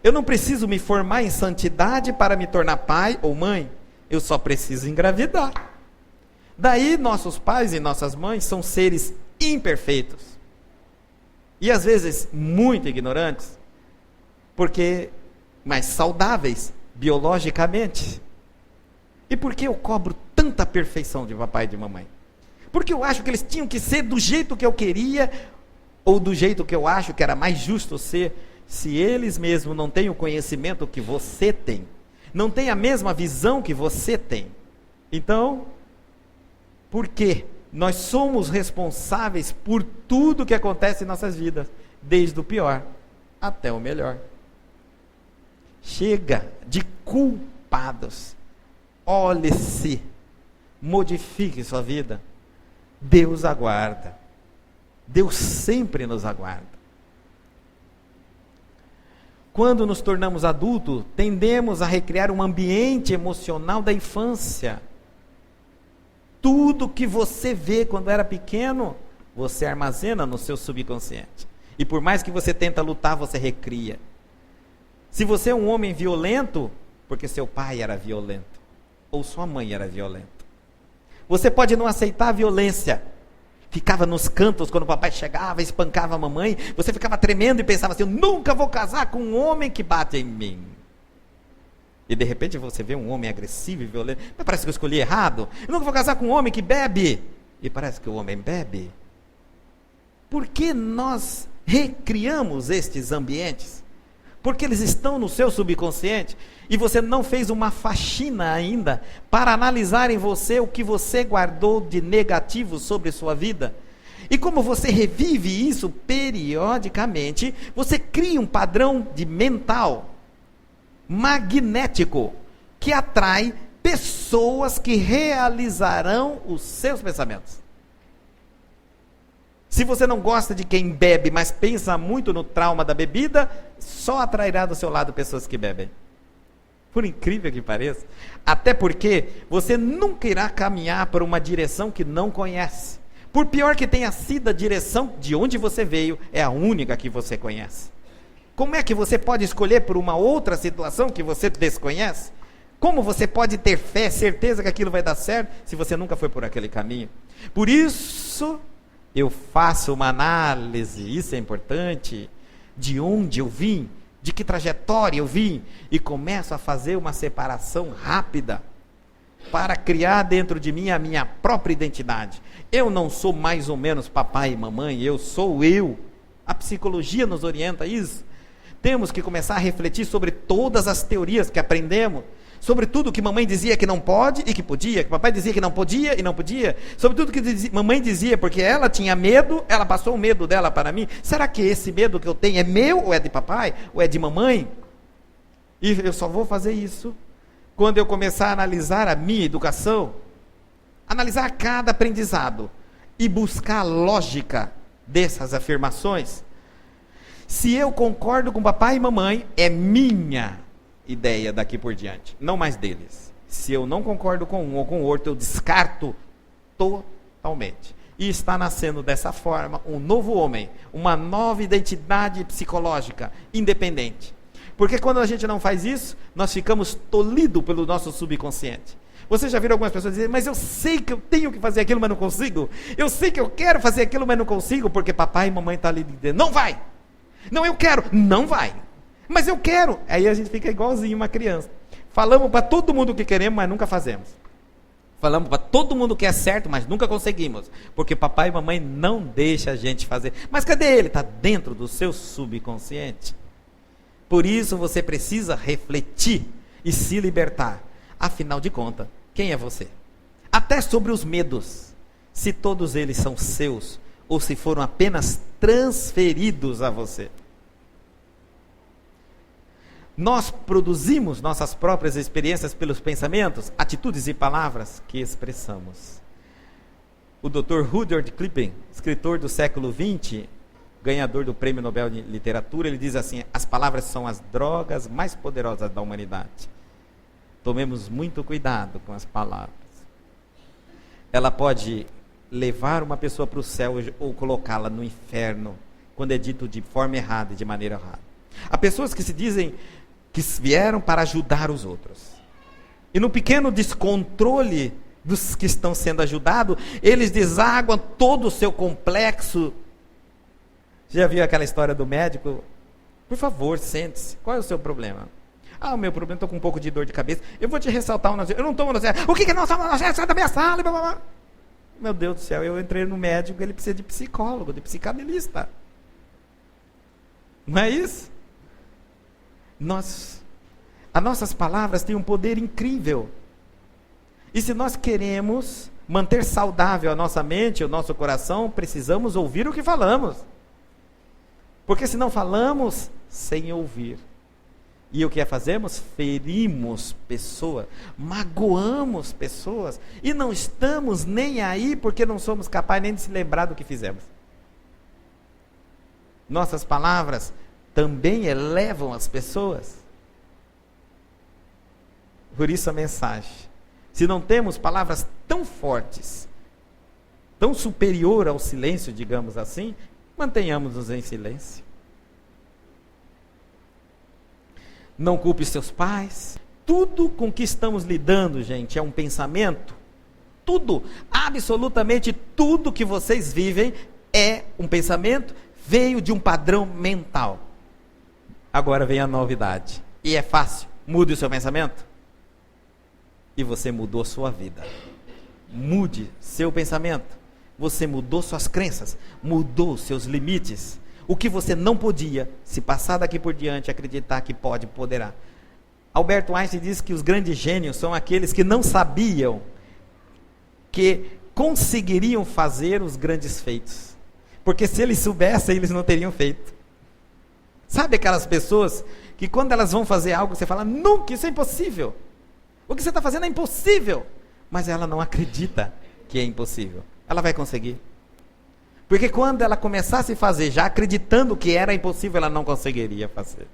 Eu não preciso me formar em santidade para me tornar pai ou mãe. Eu só preciso engravidar. Daí nossos pais e nossas mães são seres imperfeitos. E às vezes muito ignorantes, mas saudáveis biologicamente. E por que eu cobro tanta perfeição de papai e de mamãe? Porque eu acho que eles tinham que ser do jeito que eu queria, ou do jeito que eu acho que era mais justo ser, se eles mesmos não têm o conhecimento que você tem, não têm a mesma visão que você tem. Então, por quê? Nós somos responsáveis por tudo que acontece em nossas vidas, desde o pior até o melhor. Chega de culpados. Olhe-se, modifique sua vida. Deus aguarda. Deus sempre nos aguarda. Quando nos tornamos adultos, tendemos a recriar um ambiente emocional da infância. Tudo que você vê quando era pequeno, você armazena no seu subconsciente. E por mais que você tenta lutar, você recria. Se você é um homem violento, porque seu pai era violento, ou sua mãe era violenta. Você pode não aceitar a violência. Ficava nos cantos quando o papai chegava, espancava a mamãe. Você ficava tremendo e pensava assim: eu nunca vou casar com um homem que bate em mim. E de repente você vê um homem agressivo e violento. Mas parece que eu escolhi errado. Eu nunca vou casar com um homem que bebe. E parece que o homem bebe. Por que nós recriamos estes ambientes? Porque eles estão no seu subconsciente. E você não fez uma faxina ainda para analisar em você o que você guardou de negativo sobre sua vida. E como você revive isso periodicamente, você cria um padrão de mental magnético que atrai pessoas que realizarão os seus pensamentos. Se você não gosta de quem bebe, mas pensa muito no trauma da bebida, só atrairá do seu lado pessoas que bebem. Por incrível que pareça. Até porque você nunca irá caminhar por uma direção que não conhece. Por pior que tenha sido a direção de onde você veio, é a única que você conhece. Como é que você pode escolher por uma outra situação que você desconhece? Como você pode ter fé, certeza que aquilo vai dar certo, se você nunca foi por aquele caminho? Por isso, eu faço uma análise, isso é importante, de onde eu vim, de que trajetória eu vim, e começo a fazer uma separação rápida, para criar dentro de mim a minha própria identidade. Eu não sou mais ou menos papai e mamãe, eu sou eu. A psicologia nos orienta a isso. Temos que começar a refletir sobre todas as teorias que aprendemos, sobre tudo que mamãe dizia que não pode e que podia, que papai dizia que não podia e não podia, sobre tudo que mamãe dizia porque ela tinha medo, ela passou o medo dela para mim. Será que esse medo que eu tenho é meu ou é de papai ou é de mamãe? E eu só vou fazer isso quando eu começar a analisar a minha educação, analisar cada aprendizado e buscar a lógica dessas afirmações. Se eu concordo com papai e mamãe, é minha ideia daqui por diante, não mais deles. Se eu não concordo com um ou com o outro, eu descarto totalmente. E está nascendo dessa forma um novo homem, uma nova identidade psicológica, independente. Porque quando a gente não faz isso, nós ficamos tolhidos pelo nosso subconsciente. Você já viu algumas pessoas dizerem: mas eu sei que eu tenho que fazer aquilo, mas não consigo. Eu sei que eu quero fazer aquilo, mas não consigo, porque papai e mamãe estão ali dizendo: não vai. Não, eu quero. Não vai. Mas eu quero. Aí a gente fica igualzinho uma criança. Falamos para todo mundo o que queremos, mas nunca fazemos. Falamos para todo mundo que é certo, mas nunca conseguimos. Porque papai e mamãe não deixam a gente fazer. Mas cadê ele? Está dentro do seu subconsciente. Por isso você precisa refletir e se libertar. Afinal de contas, quem é você? Até sobre os medos. Se todos eles são seus, ou se foram apenas transferidos a você. Nós produzimos nossas próprias experiências pelos pensamentos, atitudes e palavras que expressamos. O Dr. Rudyard Kipling, escritor do século XX, ganhador do Prêmio Nobel de Literatura, ele diz assim: as palavras são as drogas mais poderosas da humanidade. Tomemos muito cuidado com as palavras. Ela pode levar uma pessoa para o céu ou colocá-la no inferno, quando é dito de forma errada e de maneira errada. Há pessoas que se dizem que vieram para ajudar os outros. E no pequeno descontrole dos que estão sendo ajudados, eles desaguam todo o seu complexo. Já viu aquela história do médico? Por favor, sente-se. Qual é o seu problema? Ah, o meu problema, estou com um pouco de dor de cabeça. Eu vou te ressaltar um... Eu não tomo analgésico. O que é não toma analgésico? Sai da minha sala. Blá, blá, blá. Meu Deus do céu, eu entrei no médico, ele precisa de psicólogo, de psicanalista. Não é isso? As nossas palavras têm um poder incrível. E se nós queremos manter saudável a nossa mente, o nosso coração, precisamos ouvir o que falamos. Porque se não falamos sem ouvir, e o que fazemos? Ferimos pessoas, magoamos pessoas, e não estamos nem aí porque não somos capazes nem de se lembrar do que fizemos. Nossas palavras também elevam as pessoas. Por isso a mensagem. Se não temos palavras tão fortes, tão superior ao silêncio, digamos assim, mantenhamos-nos em silêncio. Não culpe seus pais. Tudo com que estamos lidando, gente, é um pensamento. Tudo, absolutamente tudo que vocês vivem é um pensamento, veio de um padrão mental. Agora vem a novidade. E é fácil. Mude o seu pensamento. E você mudou sua vida. Mude seu pensamento. Você mudou suas crenças. Mudou seus limites. O que você não podia, se passar daqui por diante, acreditar que pode, poderá. Alberto Einstein diz que os grandes gênios são aqueles que não sabiam que conseguiriam fazer os grandes feitos. Porque se eles soubessem, eles não teriam feito. Sabe aquelas pessoas que quando elas vão fazer algo, você fala, nunca, isso é impossível. O que você está fazendo é impossível. Mas ela não acredita que é impossível. Ela vai conseguir. Porque quando ela começasse a fazer, já acreditando que era impossível, ela não conseguiria fazer.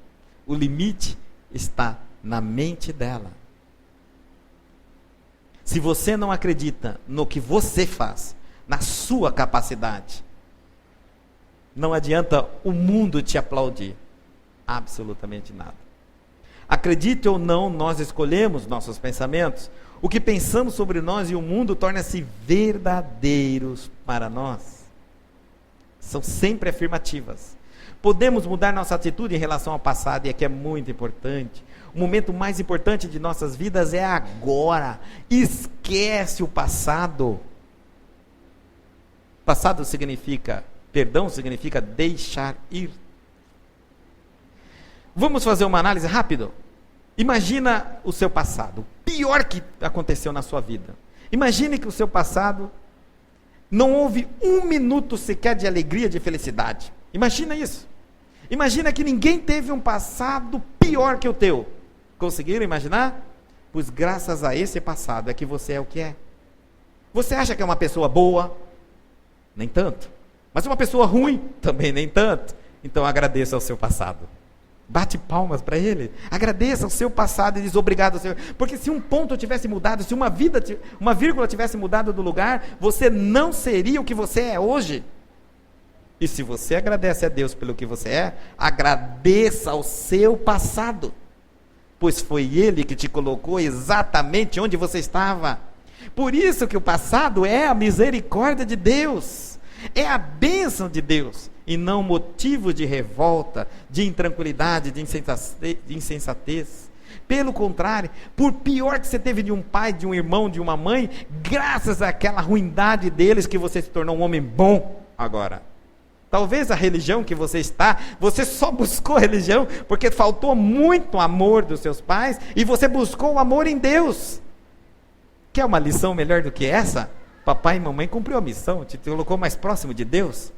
O limite está na mente dela. Se você não acredita no que você faz, na sua capacidade, não adianta o mundo te aplaudir. Absolutamente nada. Acredite ou não, nós escolhemos nossos pensamentos. O que pensamos sobre nós e o mundo torna-se verdadeiros para nós. São sempre afirmativas. Podemos mudar nossa atitude em relação ao passado, e aqui é muito importante. O momento mais importante de nossas vidas é agora. Esquece o passado. Passado significa, perdão significa deixar ir. Vamos fazer uma análise rápida? Imagina o seu passado, o pior que aconteceu na sua vida. Imagine que o seu passado não houve um minuto sequer de alegria, de felicidade. Imagina isso. Imagina que ninguém teve um passado pior que o teu. Conseguiram imaginar? Pois graças a esse passado é que você é o que é. Você acha que é uma pessoa boa? Nem tanto. Mas uma pessoa ruim? Também nem tanto. Então agradeça ao seu passado. Bate palmas para ele. Agradeça o seu passado e diz obrigado, Senhor. Porque se um ponto tivesse mudado, se uma vírgula tivesse mudado do lugar, você não seria o que você é hoje. E se você agradece a Deus pelo que você é, agradeça ao seu passado. Pois foi Ele que te colocou exatamente onde você estava. Por isso que o passado é a misericórdia de Deus. É a bênção de Deus. E não motivo de revolta, de intranquilidade, de insensatez. Pelo contrário, por pior que você teve de um pai, de um irmão, de uma mãe, graças àquela ruindade deles que você se tornou um homem bom agora. Talvez a religião que você está, você só buscou religião porque faltou muito amor dos seus pais e você buscou o amor em Deus. Quer uma lição melhor do que essa? Papai e mamãe cumpriu a missão, te colocou mais próximo de Deus.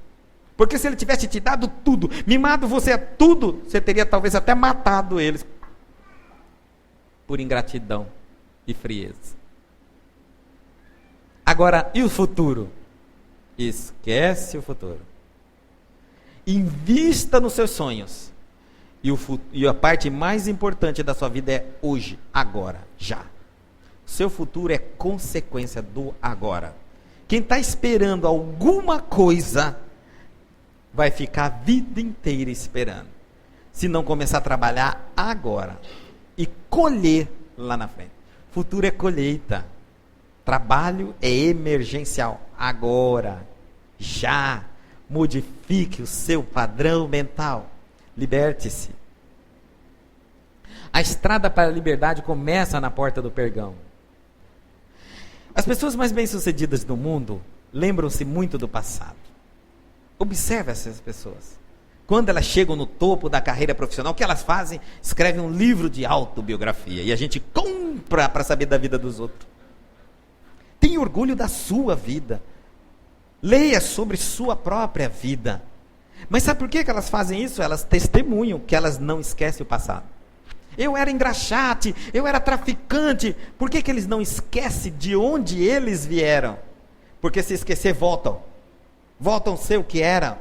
Porque se ele tivesse te dado tudo, mimado você a tudo, você teria talvez até matado eles por ingratidão e frieza. Agora, e o futuro? Esquece o futuro. Invista nos seus sonhos. E a parte mais importante da sua vida é hoje, agora, já. Seu futuro é consequência do agora. Quem está esperando alguma coisa vai ficar a vida inteira esperando. Se não começar a trabalhar agora e colher lá na frente. Futuro é colheita. Trabalho é emergencial. Agora, já. Modifique o seu padrão mental. Liberte-se. A estrada para a liberdade começa na porta do Perdão. As pessoas mais bem-sucedidas do mundo lembram-se muito do passado. Observe essas pessoas. Quando elas chegam no topo da carreira profissional, o que elas fazem? Escrevem um livro de autobiografia. E a gente compra para saber da vida dos outros. Tenha orgulho da sua vida. Leia sobre sua própria vida. Mas sabe por que elas fazem isso? Elas testemunham que elas não esquecem o passado. Eu era engraxate, eu era traficante. Por que eles não esquecem de onde eles vieram? Porque se esquecer, voltam. Voltam a ser o que eram.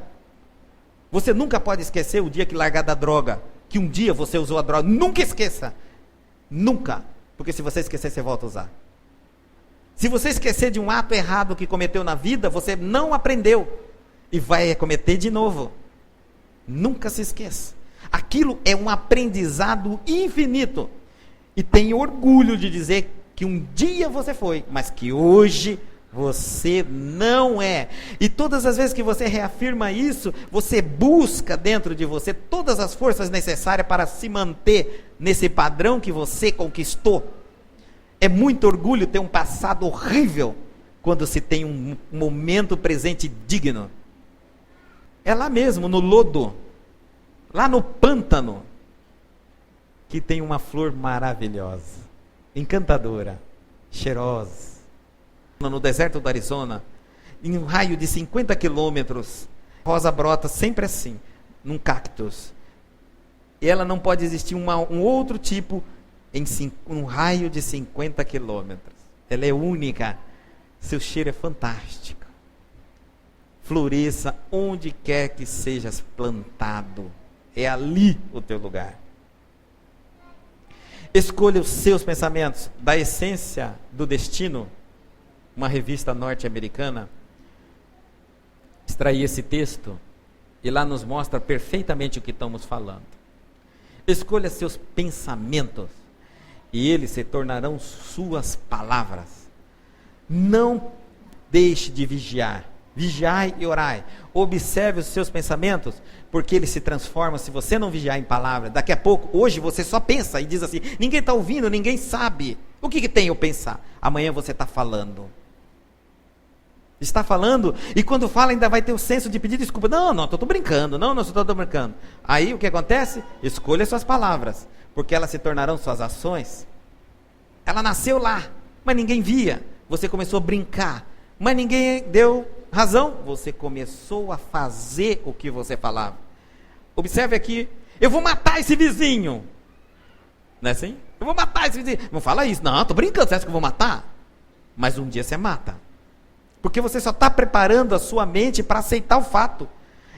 Você nunca pode esquecer o dia que largar da droga, que um dia você usou a droga. Nunca esqueça. Nunca. Porque se você esquecer, você volta a usar. Se você esquecer de um ato errado que cometeu na vida, você não aprendeu e vai cometer de novo. Nunca se esqueça. Aquilo é um aprendizado infinito. E tenha orgulho de dizer que um dia você foi, mas que hoje você não é. E todas as vezes que você reafirma isso, você busca dentro de você todas as forças necessárias para se manter nesse padrão que você conquistou. É muito orgulho ter um passado horrível quando se tem um momento presente digno. É lá mesmo, no lodo, lá no pântano, que tem uma flor maravilhosa, encantadora, cheirosa. No deserto do Arizona, em um raio de 50 quilômetros, rosa brota sempre assim, num cactus. E ela não pode existir um outro tipo em um raio de 50 quilômetros. Ela é única, seu cheiro é fantástico. Floresça onde quer que sejas plantado, é ali o teu lugar. Escolha os seus pensamentos. Da Essência do Destino, uma revista norte-americana, extraí esse texto e lá nos mostra perfeitamente o que estamos falando. Escolha seus pensamentos e eles se tornarão suas palavras. Não deixe de vigiar. Vigiai e orai. Observe os seus pensamentos, porque eles se transformam se você não vigiar em palavras. Daqui a pouco, hoje você só pensa e diz assim, ninguém está ouvindo, ninguém sabe. O que tem eu pensar? Amanhã você está falando. Está falando, e quando fala ainda vai ter o senso de pedir desculpa. Não, estou brincando, não estou brincando. Aí o que acontece? Escolha suas palavras, porque elas se tornarão suas ações. Ela nasceu lá, mas ninguém via. Você começou a brincar, mas ninguém deu razão. Você começou a fazer o que você falava. Observe aqui, eu vou matar esse vizinho. Não é assim? Eu vou matar esse vizinho. Não fala isso, não, estou brincando, você acha que eu vou matar? Mas um dia você mata. Porque você só está preparando a sua mente para aceitar o fato.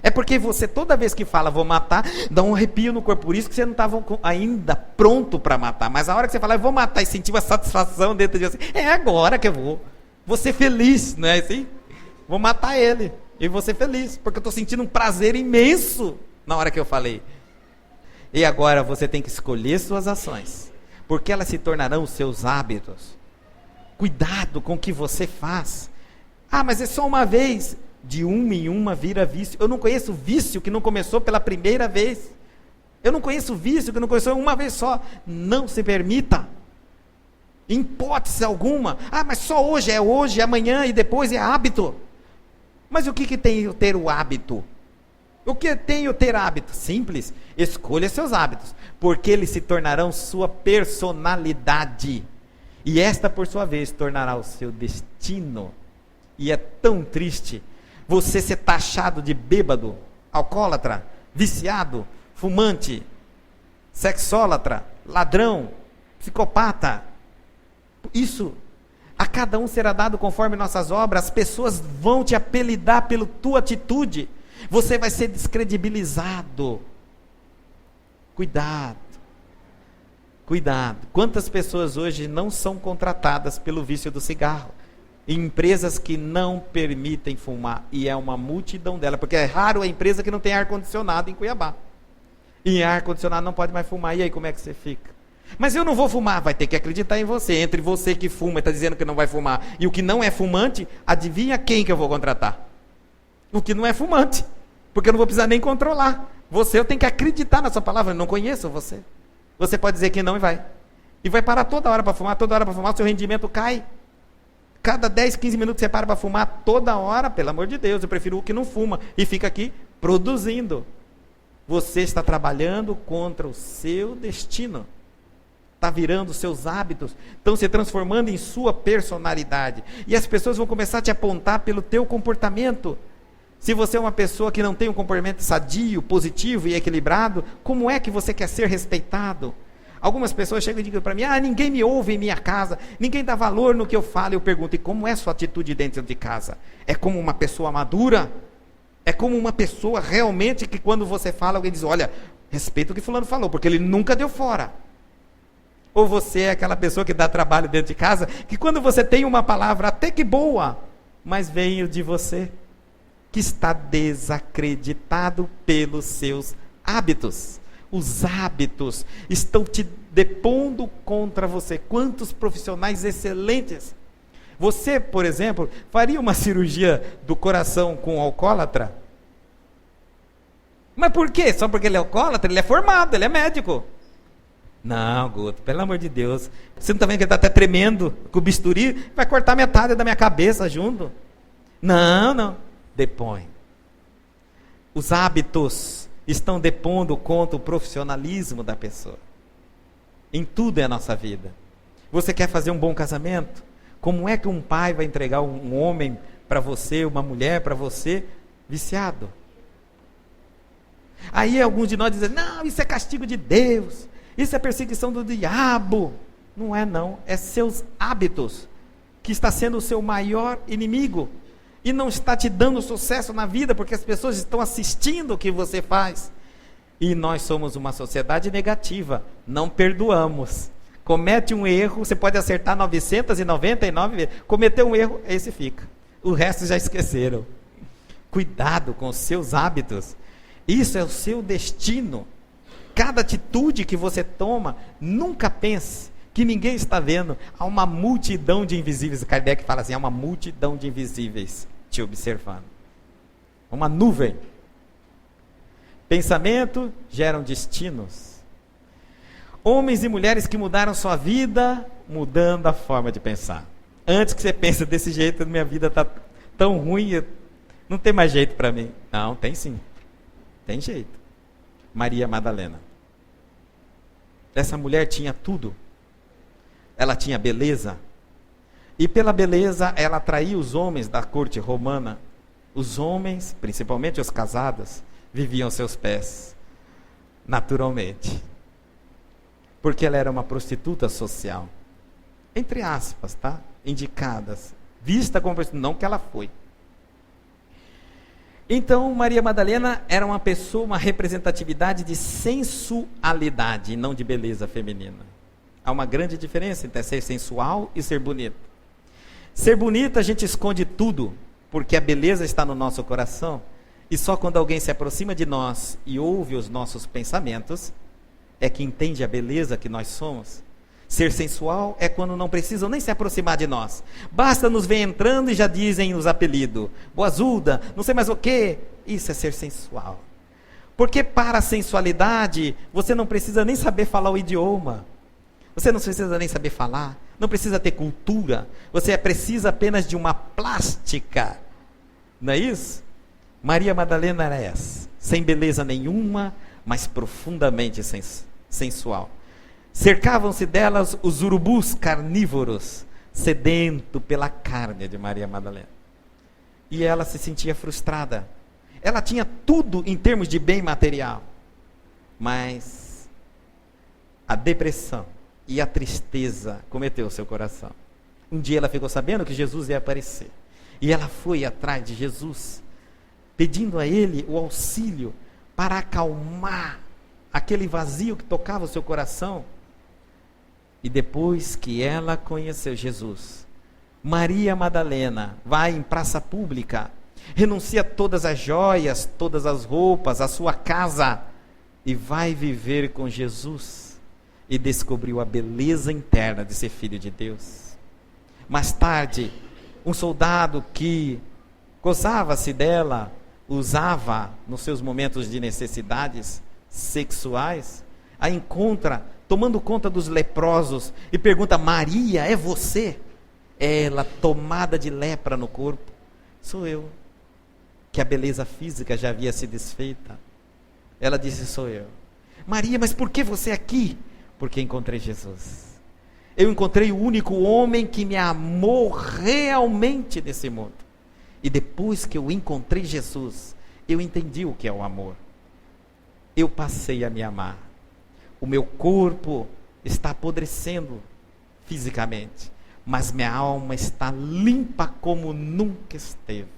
É porque você, toda vez que fala, vou matar, dá um arrepio no corpo. Por isso que você não estava ainda pronto para matar. Mas a hora que você fala, eu vou matar, e sentiu a satisfação dentro de você, é agora que eu vou ser feliz, não é assim? Vou matar ele, e vou ser feliz, porque eu estou sentindo um prazer imenso na hora que eu falei. E agora você tem que escolher suas ações, porque elas se tornarão os seus hábitos. Cuidado com o que você faz. Ah, mas é só uma vez. De uma em uma vira vício. Eu não conheço vício que não começou pela primeira vez. Eu não conheço vício que não começou uma vez só. Não se permita. Em hipótese alguma. Ah, mas só hoje, amanhã e depois é hábito. Mas o que tem o ter o hábito? O que tem o ter hábito? Simples. Escolha seus hábitos, porque eles se tornarão sua personalidade. E esta, por sua vez, tornará o seu destino. E é tão triste você ser taxado de bêbado, alcoólatra, viciado, fumante, sexólatra, ladrão, psicopata. Isso, a cada um será dado conforme nossas obras. As pessoas vão te apelidar pela tua atitude. Você vai ser descredibilizado. Cuidado. Cuidado. Quantas pessoas hoje não são contratadas pelo vício do cigarro? Empresas que não permitem fumar, e é uma multidão dela, porque é raro a empresa que não tem ar-condicionado em Cuiabá. E ar-condicionado não pode mais fumar, e aí como é que você fica? Mas eu não vou fumar, vai ter que acreditar em você. Entre você que fuma e está dizendo que não vai fumar, e o que não é fumante, adivinha quem que eu vou contratar? O que não é fumante, porque eu não vou precisar nem controlar. Eu tenho que acreditar na sua palavra, eu não conheço você. Você pode dizer que não e vai parar toda hora para fumar, o seu rendimento cai. Cada 10, 15 minutos você para fumar toda hora, pelo amor de Deus, eu prefiro o que não fuma e fica aqui produzindo. Você está trabalhando contra o seu destino. Está virando seus hábitos, estão se transformando em sua personalidade. E as pessoas vão começar a te apontar pelo teu comportamento. Se você é uma pessoa que não tem um comportamento sadio, positivo e equilibrado, como é que você quer ser respeitado? Algumas pessoas chegam e dizem para mim, ninguém me ouve em minha casa, ninguém dá valor no que eu falo. Eu pergunto, e como é sua atitude dentro de casa? É como uma pessoa madura? É como uma pessoa realmente que quando você fala, alguém diz, olha, respeita o que fulano falou, porque ele nunca deu fora. Ou você é aquela pessoa que dá trabalho dentro de casa, que quando você tem uma palavra até que boa, mas veio de você, que está desacreditado pelos seus hábitos. Os hábitos estão te depondo contra você. Quantos profissionais excelentes. Você, por exemplo, faria uma cirurgia do coração com um alcoólatra? Mas por quê? Só porque ele é alcoólatra? Ele é formado, ele é médico. Não, Guto, pelo amor de Deus. Você não está vendo que ele está até tremendo com o bisturi? Vai cortar metade da minha cabeça junto. Não. Depõe. Os hábitos estão depondo contra o profissionalismo da pessoa. Em tudo é a nossa vida. Você quer fazer um bom casamento? Como é que um pai vai entregar um homem para você, uma mulher para você, viciado? Aí alguns de nós dizem, não, isso é castigo de Deus, isso é perseguição do diabo. Não é não, é seus hábitos, que está sendo o seu maior inimigo, e não está te dando sucesso na vida, porque as pessoas estão assistindo o que você faz. E nós somos uma sociedade negativa, não perdoamos. Comete um erro, você pode acertar 999 vezes, cometeu um erro, esse fica. O resto já esqueceram. Cuidado com os seus hábitos. Isso é o seu destino. Cada atitude que você toma, nunca pense que ninguém está vendo. Há uma multidão de invisíveis. Kardec fala assim, há uma multidão de invisíveis te observando. Uma nuvem. Pensamento geram destinos. Homens e mulheres que mudaram sua vida, mudando a forma de pensar. Antes que você pense desse jeito, minha vida está tão ruim, não tem mais jeito para mim. Não, tem sim. Tem jeito. Maria Madalena. Essa mulher tinha tudo. Ela tinha beleza. E pela beleza, ela atraía os homens da corte romana. Os homens, principalmente os casados, viviam aos seus pés. Naturalmente. Porque ela era uma prostituta social. Entre aspas, tá? Indicadas. Vista como prostituta, não que ela foi. Então, Maria Madalena era uma pessoa, uma representatividade de sensualidade, e não de beleza feminina. Há uma grande diferença entre ser sensual e ser bonita. Ser bonita, a gente esconde tudo, porque a beleza está no nosso coração, e só quando alguém se aproxima de nós e ouve os nossos pensamentos, é que entende a beleza que nós somos. Ser sensual é quando não precisam nem se aproximar de nós. Basta nos ver entrando e já dizem os apelidos. Boazuda, não sei mais o quê. Isso é ser sensual. Porque para a sensualidade, você não precisa nem saber falar o idioma. Você não precisa nem saber falar. Não precisa ter cultura. Você precisa apenas de uma plástica. Não é isso? Maria Madalena era essa. Sem beleza nenhuma, mas profundamente sensual. Cercavam-se delas os urubus carnívoros, sedento pela carne de Maria Madalena. E ela se sentia frustrada. Ela tinha tudo em termos de bem material, mas a depressão e a tristeza cometeu o seu coração. Um dia ela ficou sabendo que Jesus ia aparecer, e ela foi atrás de Jesus, pedindo a ele o auxílio para acalmar aquele vazio que tocava o seu coração. E depois que ela conheceu Jesus, Maria Madalena vai em praça pública, renuncia todas as joias, todas as roupas, a sua casa, e vai viver com Jesus, e descobriu a beleza interna de ser filho de Deus. Mais tarde, um soldado que gozava-se dela, usava nos seus momentos de necessidades sexuais, a encontra tomando conta dos leprosos e pergunta: Maria, é você? Ela, tomada de lepra no corpo: sou eu. Que a beleza física já havia se desfeita. Ela disse: sou eu. Maria, mas por que você aqui? Porque encontrei Jesus. Eu encontrei o único homem que me amou realmente nesse mundo. E depois que eu encontrei Jesus, eu entendi o que é o amor. Eu passei a me amar. O meu corpo está apodrecendo fisicamente, mas minha alma está limpa como nunca esteve.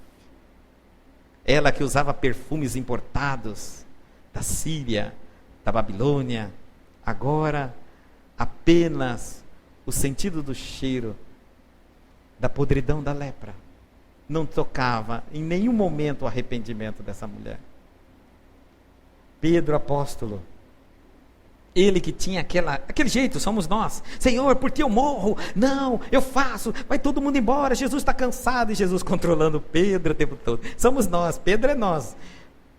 Ela que usava perfumes importados da Síria, da Babilônia, agora apenas o sentido do cheiro da podridão da lepra não tocava em nenhum momento o arrependimento dessa mulher. Pedro apóstolo, ele que tinha aquele jeito, somos nós. Senhor, por ti eu morro. Não, eu faço. Vai todo mundo embora. Jesus está cansado. E Jesus controlando Pedro o tempo todo. Somos nós. Pedro é nós.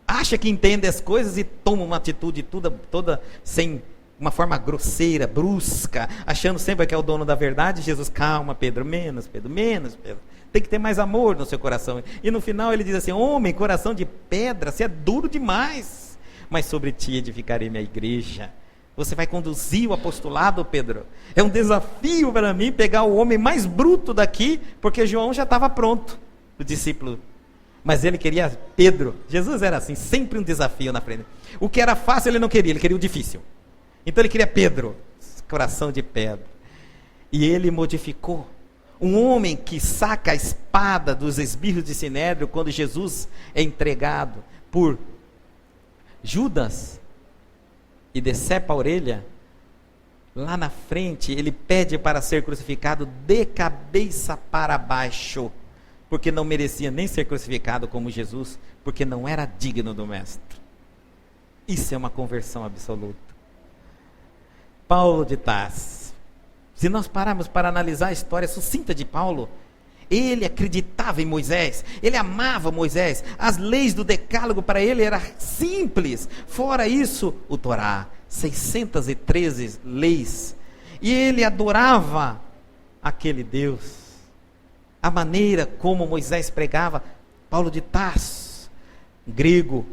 Acha que entende as coisas e toma uma atitude toda sem uma forma grosseira, brusca, achando sempre que é o dono da verdade. Jesus, calma, Pedro, menos, Pedro. Tem que ter mais amor no seu coração. E no final ele diz assim: homem, coração de pedra, você é duro demais. Mas sobre ti edificarei minha igreja. Você vai conduzir o apostolado, Pedro. É um desafio para mim pegar o homem mais bruto daqui, porque João já estava pronto, o discípulo. Mas ele queria Pedro. Jesus era assim, sempre um desafio na frente. O que era fácil ele não queria, ele queria o difícil. Então ele queria Pedro, coração de pedra. E ele modificou. Um homem que saca a espada dos esbirros de Sinédrio quando Jesus é entregado por Judas e decepa a orelha, lá na frente ele pede para ser crucificado de cabeça para baixo, porque não merecia nem ser crucificado como Jesus, porque não era digno do mestre. Isso é uma conversão absoluta. Paulo de Tarso, se nós pararmos para analisar a história sucinta de Paulo, ele acreditava em Moisés, ele amava Moisés, as leis do decálogo para ele eram simples, fora isso, o Torá, 613 leis, e ele adorava aquele Deus, a maneira como Moisés pregava. Paulo de Tarso, grego,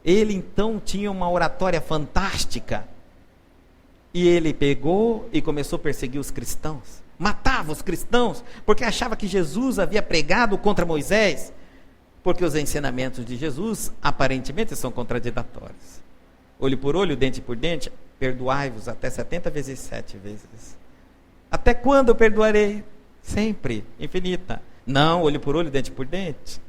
ele então tinha uma oratória fantástica, e ele pegou e começou a perseguir os cristãos, matava os cristãos, porque achava que Jesus havia pregado contra Moisés, porque os ensinamentos de Jesus aparentemente são contraditórios. Olho por olho, dente por dente, perdoai-vos até 70 vezes 7 vezes. Até quando eu perdoarei? Sempre, infinita. Não, olho por olho, dente por dente.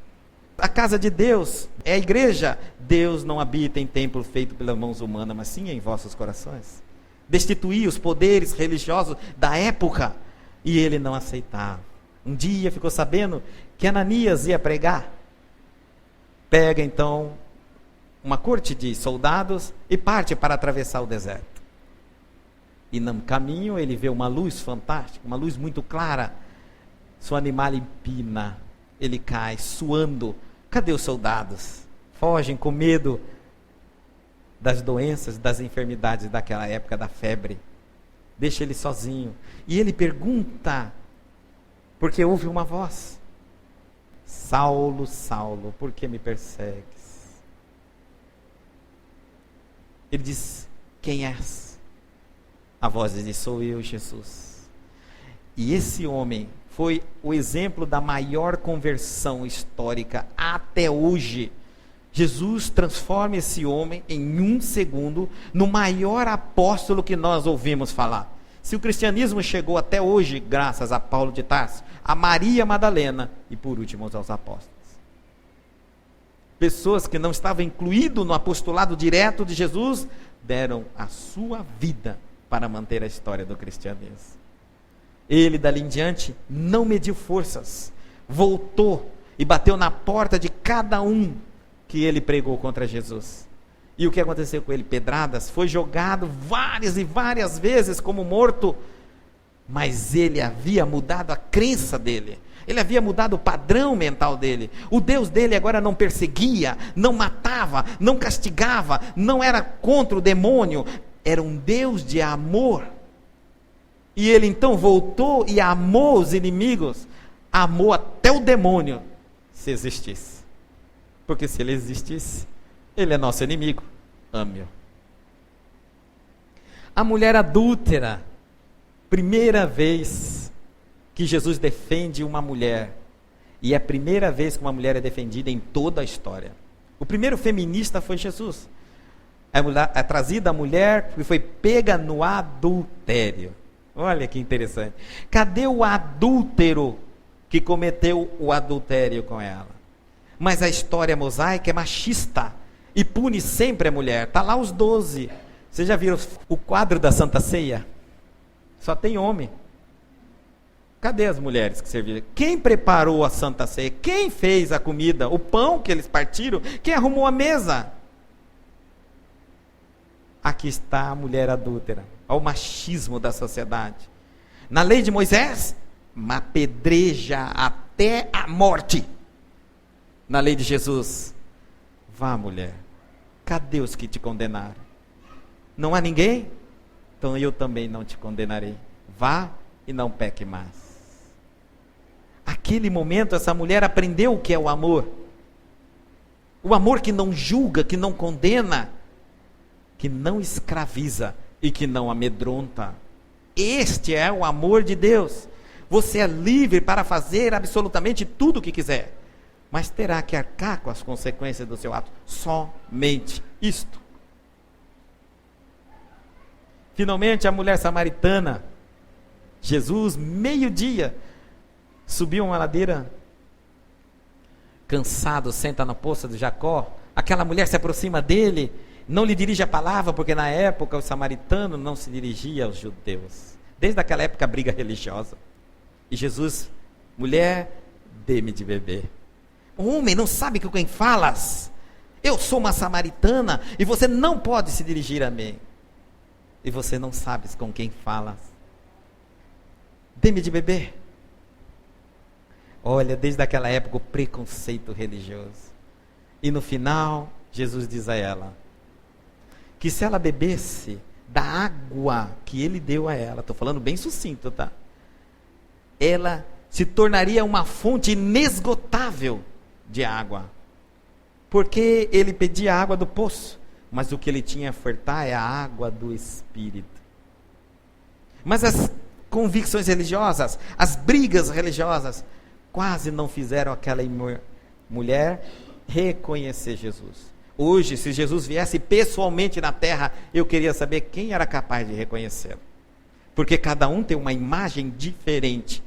A casa de Deus é a igreja. Deus não habita em templo feito pelas mãos humanas, mas sim em vossos corações. Destituir os poderes religiosos da época, e ele não aceitava. Um dia ficou sabendo que Ananias ia pregar. Pega então uma corte de soldados e parte para atravessar o deserto. E no caminho ele vê uma luz fantástica, uma luz muito clara. Seu animal empina, ele cai suando. Cadê os soldados? Fogem com medo das doenças, das enfermidades daquela época, da febre. Deixa ele sozinho. E ele pergunta, porque ouve uma voz: Saulo, Saulo, por que me persegues? Ele diz: quem és? A voz diz: sou eu, Jesus. E esse homem foi o exemplo da maior conversão histórica até hoje. Jesus transforma esse homem em um segundo no maior apóstolo que nós ouvimos falar. Se o cristianismo chegou até hoje graças a Paulo de Tarso, a Maria Madalena e por último aos apóstolos. Pessoas que não estavam incluídas no apostolado direto de Jesus, deram a sua vida para manter a história do cristianismo. Ele dali em diante não mediu forças, voltou e bateu na porta de cada um que ele pregou contra Jesus. E o que aconteceu com ele? Pedradas, foi jogado várias e várias vezes como morto, mas ele havia mudado a crença dele, ele havia mudado o padrão mental dele. O Deus dele agora não perseguia, não matava, não castigava, não era contra o demônio, era um Deus de amor. E ele então voltou e amou os inimigos, amou até o demônio, se existisse. Porque se ele existisse, ele é nosso inimigo. Ame-o. A mulher adúltera, primeira vez que Jesus defende uma mulher, e é a primeira vez que uma mulher é defendida em toda a história. O primeiro feminista foi Jesus. É trazida a mulher que foi pega no adultério. Olha que interessante. Cadê o adúltero que cometeu o adultério com ela? Mas a história mosaica é machista e pune sempre a mulher. Está lá os 12. Vocês já viram o quadro da Santa Ceia? Só tem homem. Cadê as mulheres que serviram? Quem preparou a Santa Ceia? Quem fez a comida? O pão que eles partiram? Quem arrumou a mesa? Aqui está a mulher adúltera. Olha o machismo da sociedade. Na lei de Moisés, apedreja até a morte. Na lei de Jesus, vá, mulher, cadê os que te condenaram? Não há ninguém? Então eu também não te condenarei. Vá e não peque mais. Aquele momento, essa mulher aprendeu o que é o amor. O amor que não julga, que não condena, que não escraviza e que não amedronta. Este é o amor de Deus. Você é livre para fazer absolutamente tudo o que quiser, mas terá que arcar com as consequências do seu ato. Somente isto. Finalmente, a mulher samaritana, Jesus, meio-dia, subiu uma ladeira, cansado, senta na poça de Jacó. Aquela mulher se aproxima dele, não lhe dirige a palavra, porque na época o samaritano não se dirigia aos judeus. Desde aquela época, briga religiosa. E Jesus, mulher, dê-me de beber. Homem, não sabe com quem falas? Eu sou uma samaritana e você não pode se dirigir a mim. E você não sabes com quem falas. Dê-me de beber. Olha, desde aquela época o preconceito religioso. E no final, Jesus diz a ela que se ela bebesse da água que ele deu a ela, estou falando bem sucinto, tá? Ela se tornaria uma fonte inesgotável de água. Porque ele pedia a água do poço, mas o que ele tinha a ofertar é a água do Espírito. Mas as convicções religiosas, as brigas religiosas, quase não fizeram aquela mulher reconhecer Jesus. Hoje, se Jesus viesse pessoalmente na terra, eu queria saber quem era capaz de reconhecê-lo. Porque cada um tem uma imagem diferente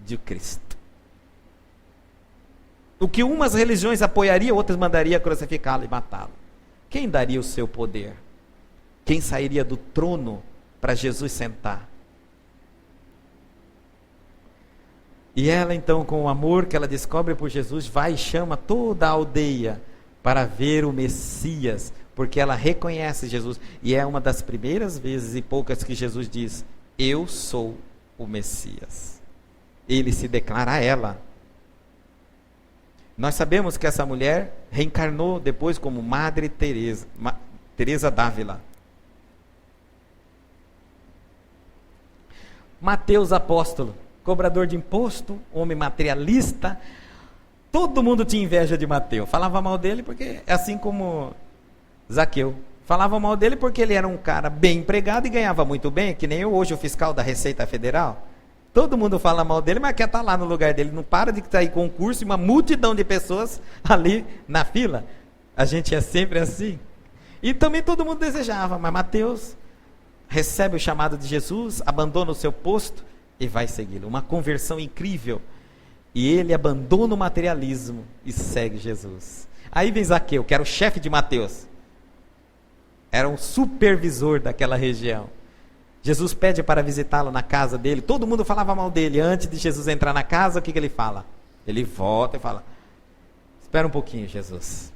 de Cristo. O que umas religiões apoiariam, outras mandariam crucificá-lo e matá-lo. Quem daria o seu poder? Quem sairia do trono para Jesus sentar? E ela então, com o amor que ela descobre por Jesus, vai e chama toda a aldeia para ver o Messias, porque ela reconhece Jesus. E é uma das primeiras vezes e poucas que Jesus diz: eu sou o Messias. Ele se declara a ela. Nós sabemos que essa mulher reencarnou depois como Madre Teresa, Teresa d'Ávila. Mateus apóstolo, cobrador de imposto, homem materialista. Todo mundo tinha inveja de Mateus. Falava mal dele porque, assim como Zaqueu, falava mal dele porque ele era um cara bem empregado e ganhava muito bem, que nem eu hoje, o fiscal da Receita Federal. Todo mundo fala mal dele, mas quer estar lá no lugar dele. Não para de sair concurso e uma multidão de pessoas ali na fila. A gente é sempre assim. E também todo mundo desejava, mas Mateus recebe o chamado de Jesus, abandona o seu posto e vai segui-lo. Uma conversão incrível. E ele abandona o materialismo e segue Jesus. Aí vem Zaqueu, que era o chefe de Mateus. Era um supervisor daquela região. Jesus pede para visitá-lo na casa dele. Todo mundo falava mal dele. Antes de Jesus entrar na casa, o que ele fala? Ele volta e fala: espera um pouquinho, Jesus.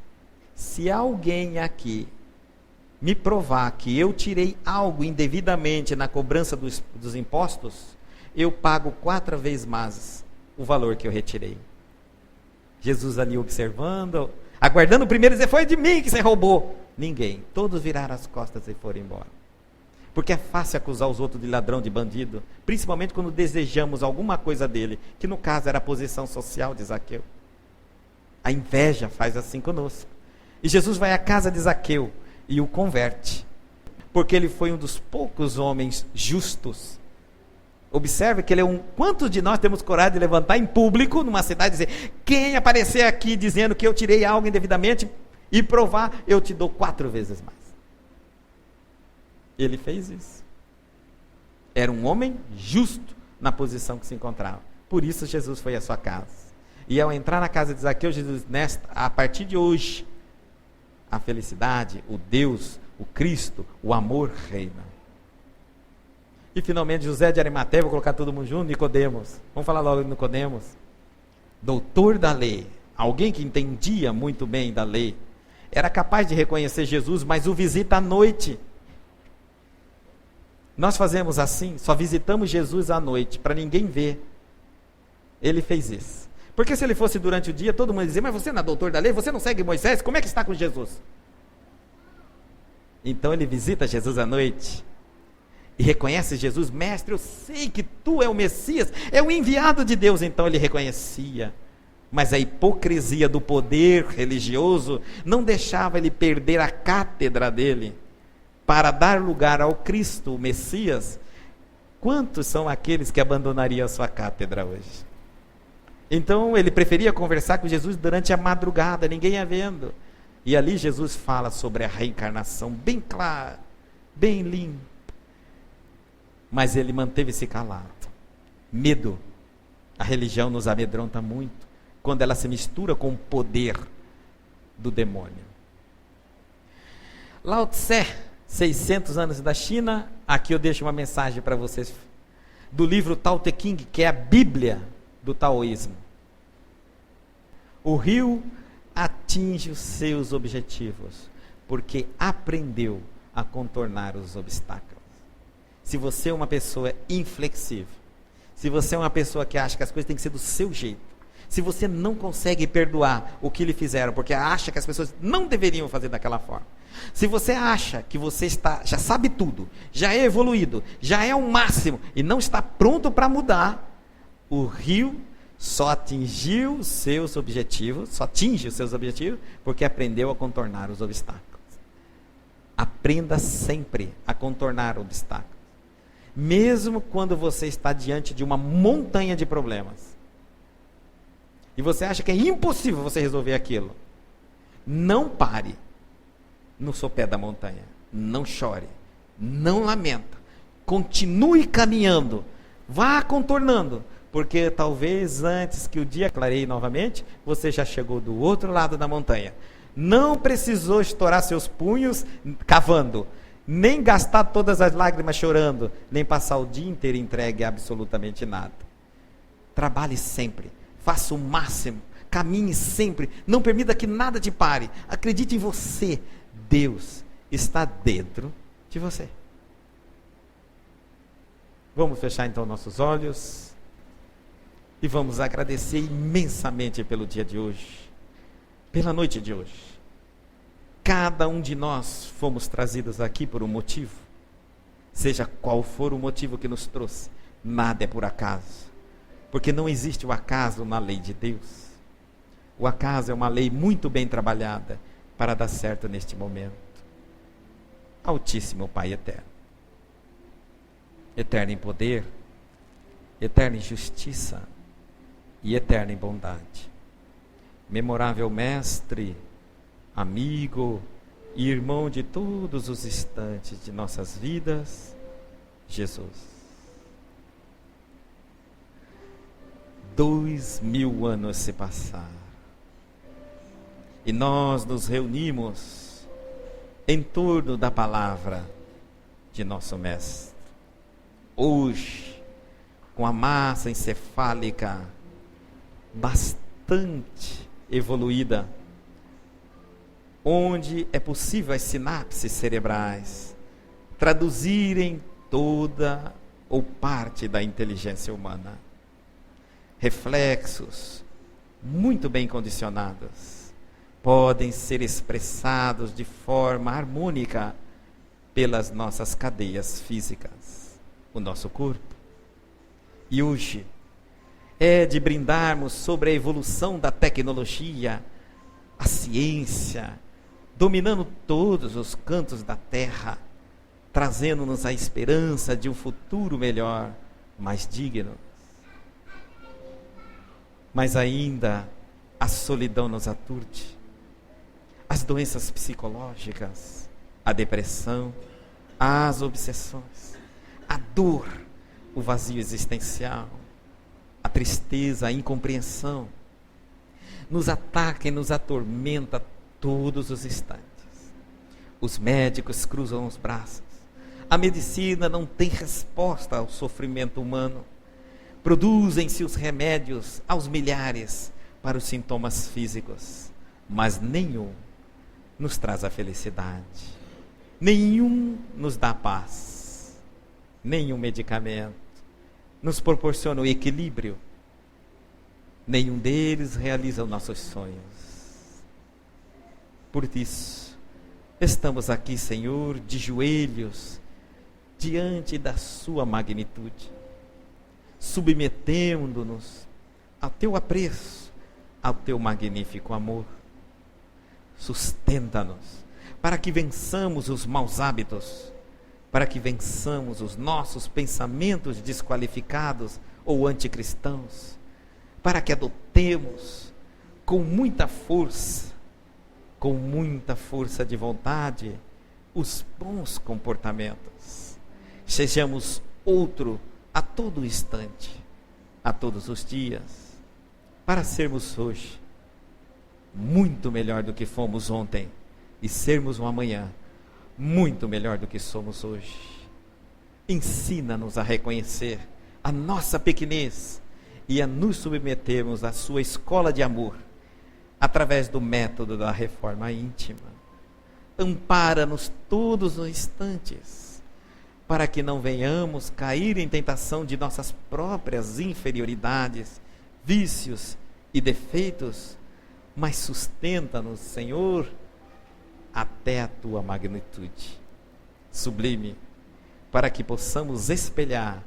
Se alguém aqui me provar que eu tirei algo indevidamente na cobrança dos impostos, eu pago 4 vezes mais o valor que eu retirei. Jesus ali observando, aguardando o primeiro dizer: foi de mim que você roubou. Ninguém. Todos viraram as costas e foram embora. Porque é fácil acusar os outros de ladrão, de bandido, principalmente quando desejamos alguma coisa dele, que no caso era a posição social de Zaqueu. A inveja faz assim conosco. E Jesus vai à casa de Zaqueu e o converte, porque ele foi um dos poucos homens justos. Observe que ele é um... Quantos de nós temos coragem de levantar em público, numa cidade, e dizer: quem aparecer aqui dizendo que eu tirei algo indevidamente e provar, eu te dou 4 vezes mais. Ele fez isso. Era um homem justo na posição que se encontrava. Por isso Jesus foi à sua casa. E ao entrar na casa de Zaqueu, Jesus diz, a partir de hoje, a felicidade, o Deus, o Cristo, o amor reina. E finalmente José de Arimateia, vou colocar todo mundo junto, Nicodemos. Vamos falar logo de Nicodemos. Doutor da lei, alguém que entendia muito bem da lei, era capaz de reconhecer Jesus, mas o visita à noite. Nós fazemos assim, só visitamos Jesus à noite, para ninguém ver. Ele fez isso. Porque se ele fosse durante o dia, todo mundo ia dizer, mas você não é doutor da lei, você não segue Moisés, como é que está com Jesus? Então ele visita Jesus à noite, e reconhece Jesus, mestre, eu sei que tu é o Messias, é o enviado de Deus. Então ele reconhecia, mas a hipocrisia do poder religioso não deixava ele perder a cátedra dele, para dar lugar ao Cristo, o Messias. Quantos são aqueles que abandonariam a sua cátedra hoje? Então ele preferia conversar com Jesus durante a madrugada, ninguém ia vendo. E ali Jesus fala sobre a reencarnação, bem claro, bem limpo. Mas ele manteve-se calado. Medo. A religião nos amedronta muito, quando ela se mistura com o poder do demônio. Lao Tse, 600 anos da China. Aqui eu deixo uma mensagem para vocês, do livro Tao Te Ching, que é a Bíblia do taoísmo. O rio atinge os seus objetivos, porque aprendeu a contornar os obstáculos. Se você é uma pessoa inflexível, se você é uma pessoa que acha que as coisas têm que ser do seu jeito, se você não consegue perdoar o que lhe fizeram, porque acha que as pessoas não deveriam fazer daquela forma, se você acha que você já sabe tudo, já é evoluído, já é o máximo, e não está pronto para mudar, o rio só atingiu os seus objetivos, porque aprendeu a contornar os obstáculos. Aprenda sempre a contornar obstáculos. Mesmo quando você está diante de uma montanha de problemas, e você acha que é impossível você resolver aquilo, não pare no sopé da montanha, não chore, não lamenta, continue caminhando, vá contornando, porque talvez antes que o dia clareie novamente, você já chegou do outro lado da montanha. Não precisou estourar seus punhos cavando, nem gastar todas as lágrimas chorando, nem passar o dia inteiro entregue a absolutamente nada. Trabalhe sempre, faça o máximo, caminhe sempre, não permita que nada te pare, acredite em você, Deus está dentro de você. Vamos fechar então nossos olhos e vamos agradecer imensamente pelo dia de hoje, pela noite de hoje. Cada um de nós fomos trazidos aqui por um motivo, seja qual for o motivo que nos trouxe, nada é por acaso, porque não existe o acaso na lei de Deus. O acaso é uma lei muito bem trabalhada para dar certo neste momento. Altíssimo Pai eterno, eterno em poder, eterno em justiça e eterno em bondade, memorável Mestre, amigo e irmão de todos os instantes de nossas vidas, Jesus. 2000 anos se passaram e nós nos reunimos em torno da palavra de nosso Mestre. Hoje, com a massa encefálica bastante evoluída, onde é possível as sinapses cerebrais traduzirem toda ou parte da inteligência humana. Reflexos muito bem condicionados podem ser expressados de forma harmônica pelas nossas cadeias físicas, o nosso corpo. E hoje é de brindarmos sobre a evolução da tecnologia, a ciência, dominando todos os cantos da terra, trazendo-nos a esperança de um futuro melhor, mais digno. Mas ainda a solidão nos aturde, as doenças psicológicas, a depressão, as obsessões, a dor, o vazio existencial, a tristeza, a incompreensão, nos ataca e nos atormenta todos os instantes. Os médicos cruzam os braços. A medicina não tem resposta ao sofrimento humano. Produzem-se os remédios aos milhares para os sintomas físicos, mas nenhum nos traz a felicidade. Nenhum nos dá paz. Nenhum medicamento nos proporciona o equilíbrio. Nenhum deles realiza os nossos sonhos. Por isso, estamos aqui, Senhor, de joelhos, diante da sua magnitude, submetendo-nos ao teu apreço, ao teu magnífico amor. Sustenta-nos para que vençamos os maus hábitos, para que vençamos os nossos pensamentos desqualificados ou anticristãos, para que adotemos com muita força de vontade, os bons comportamentos. Sejamos outro a todo instante, a todos os dias, para sermos hoje muito melhor do que fomos ontem e sermos um amanhã muito melhor do que somos hoje. Ensina-nos a reconhecer a nossa pequenez e a nos submetermos à sua escola de amor, através do método da reforma íntima. Ampara-nos todos os instantes, para que não venhamos cair em tentação de nossas próprias inferioridades, vícios e defeitos, mas sustenta-nos, Senhor, até a tua magnitude sublime, para que possamos espelhar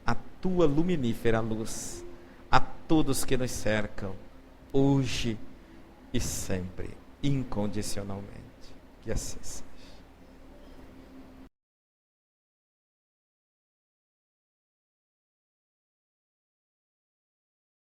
a tua luminífera luz a todos que nos cercam, hoje e sempre, incondicionalmente. Que assim seja.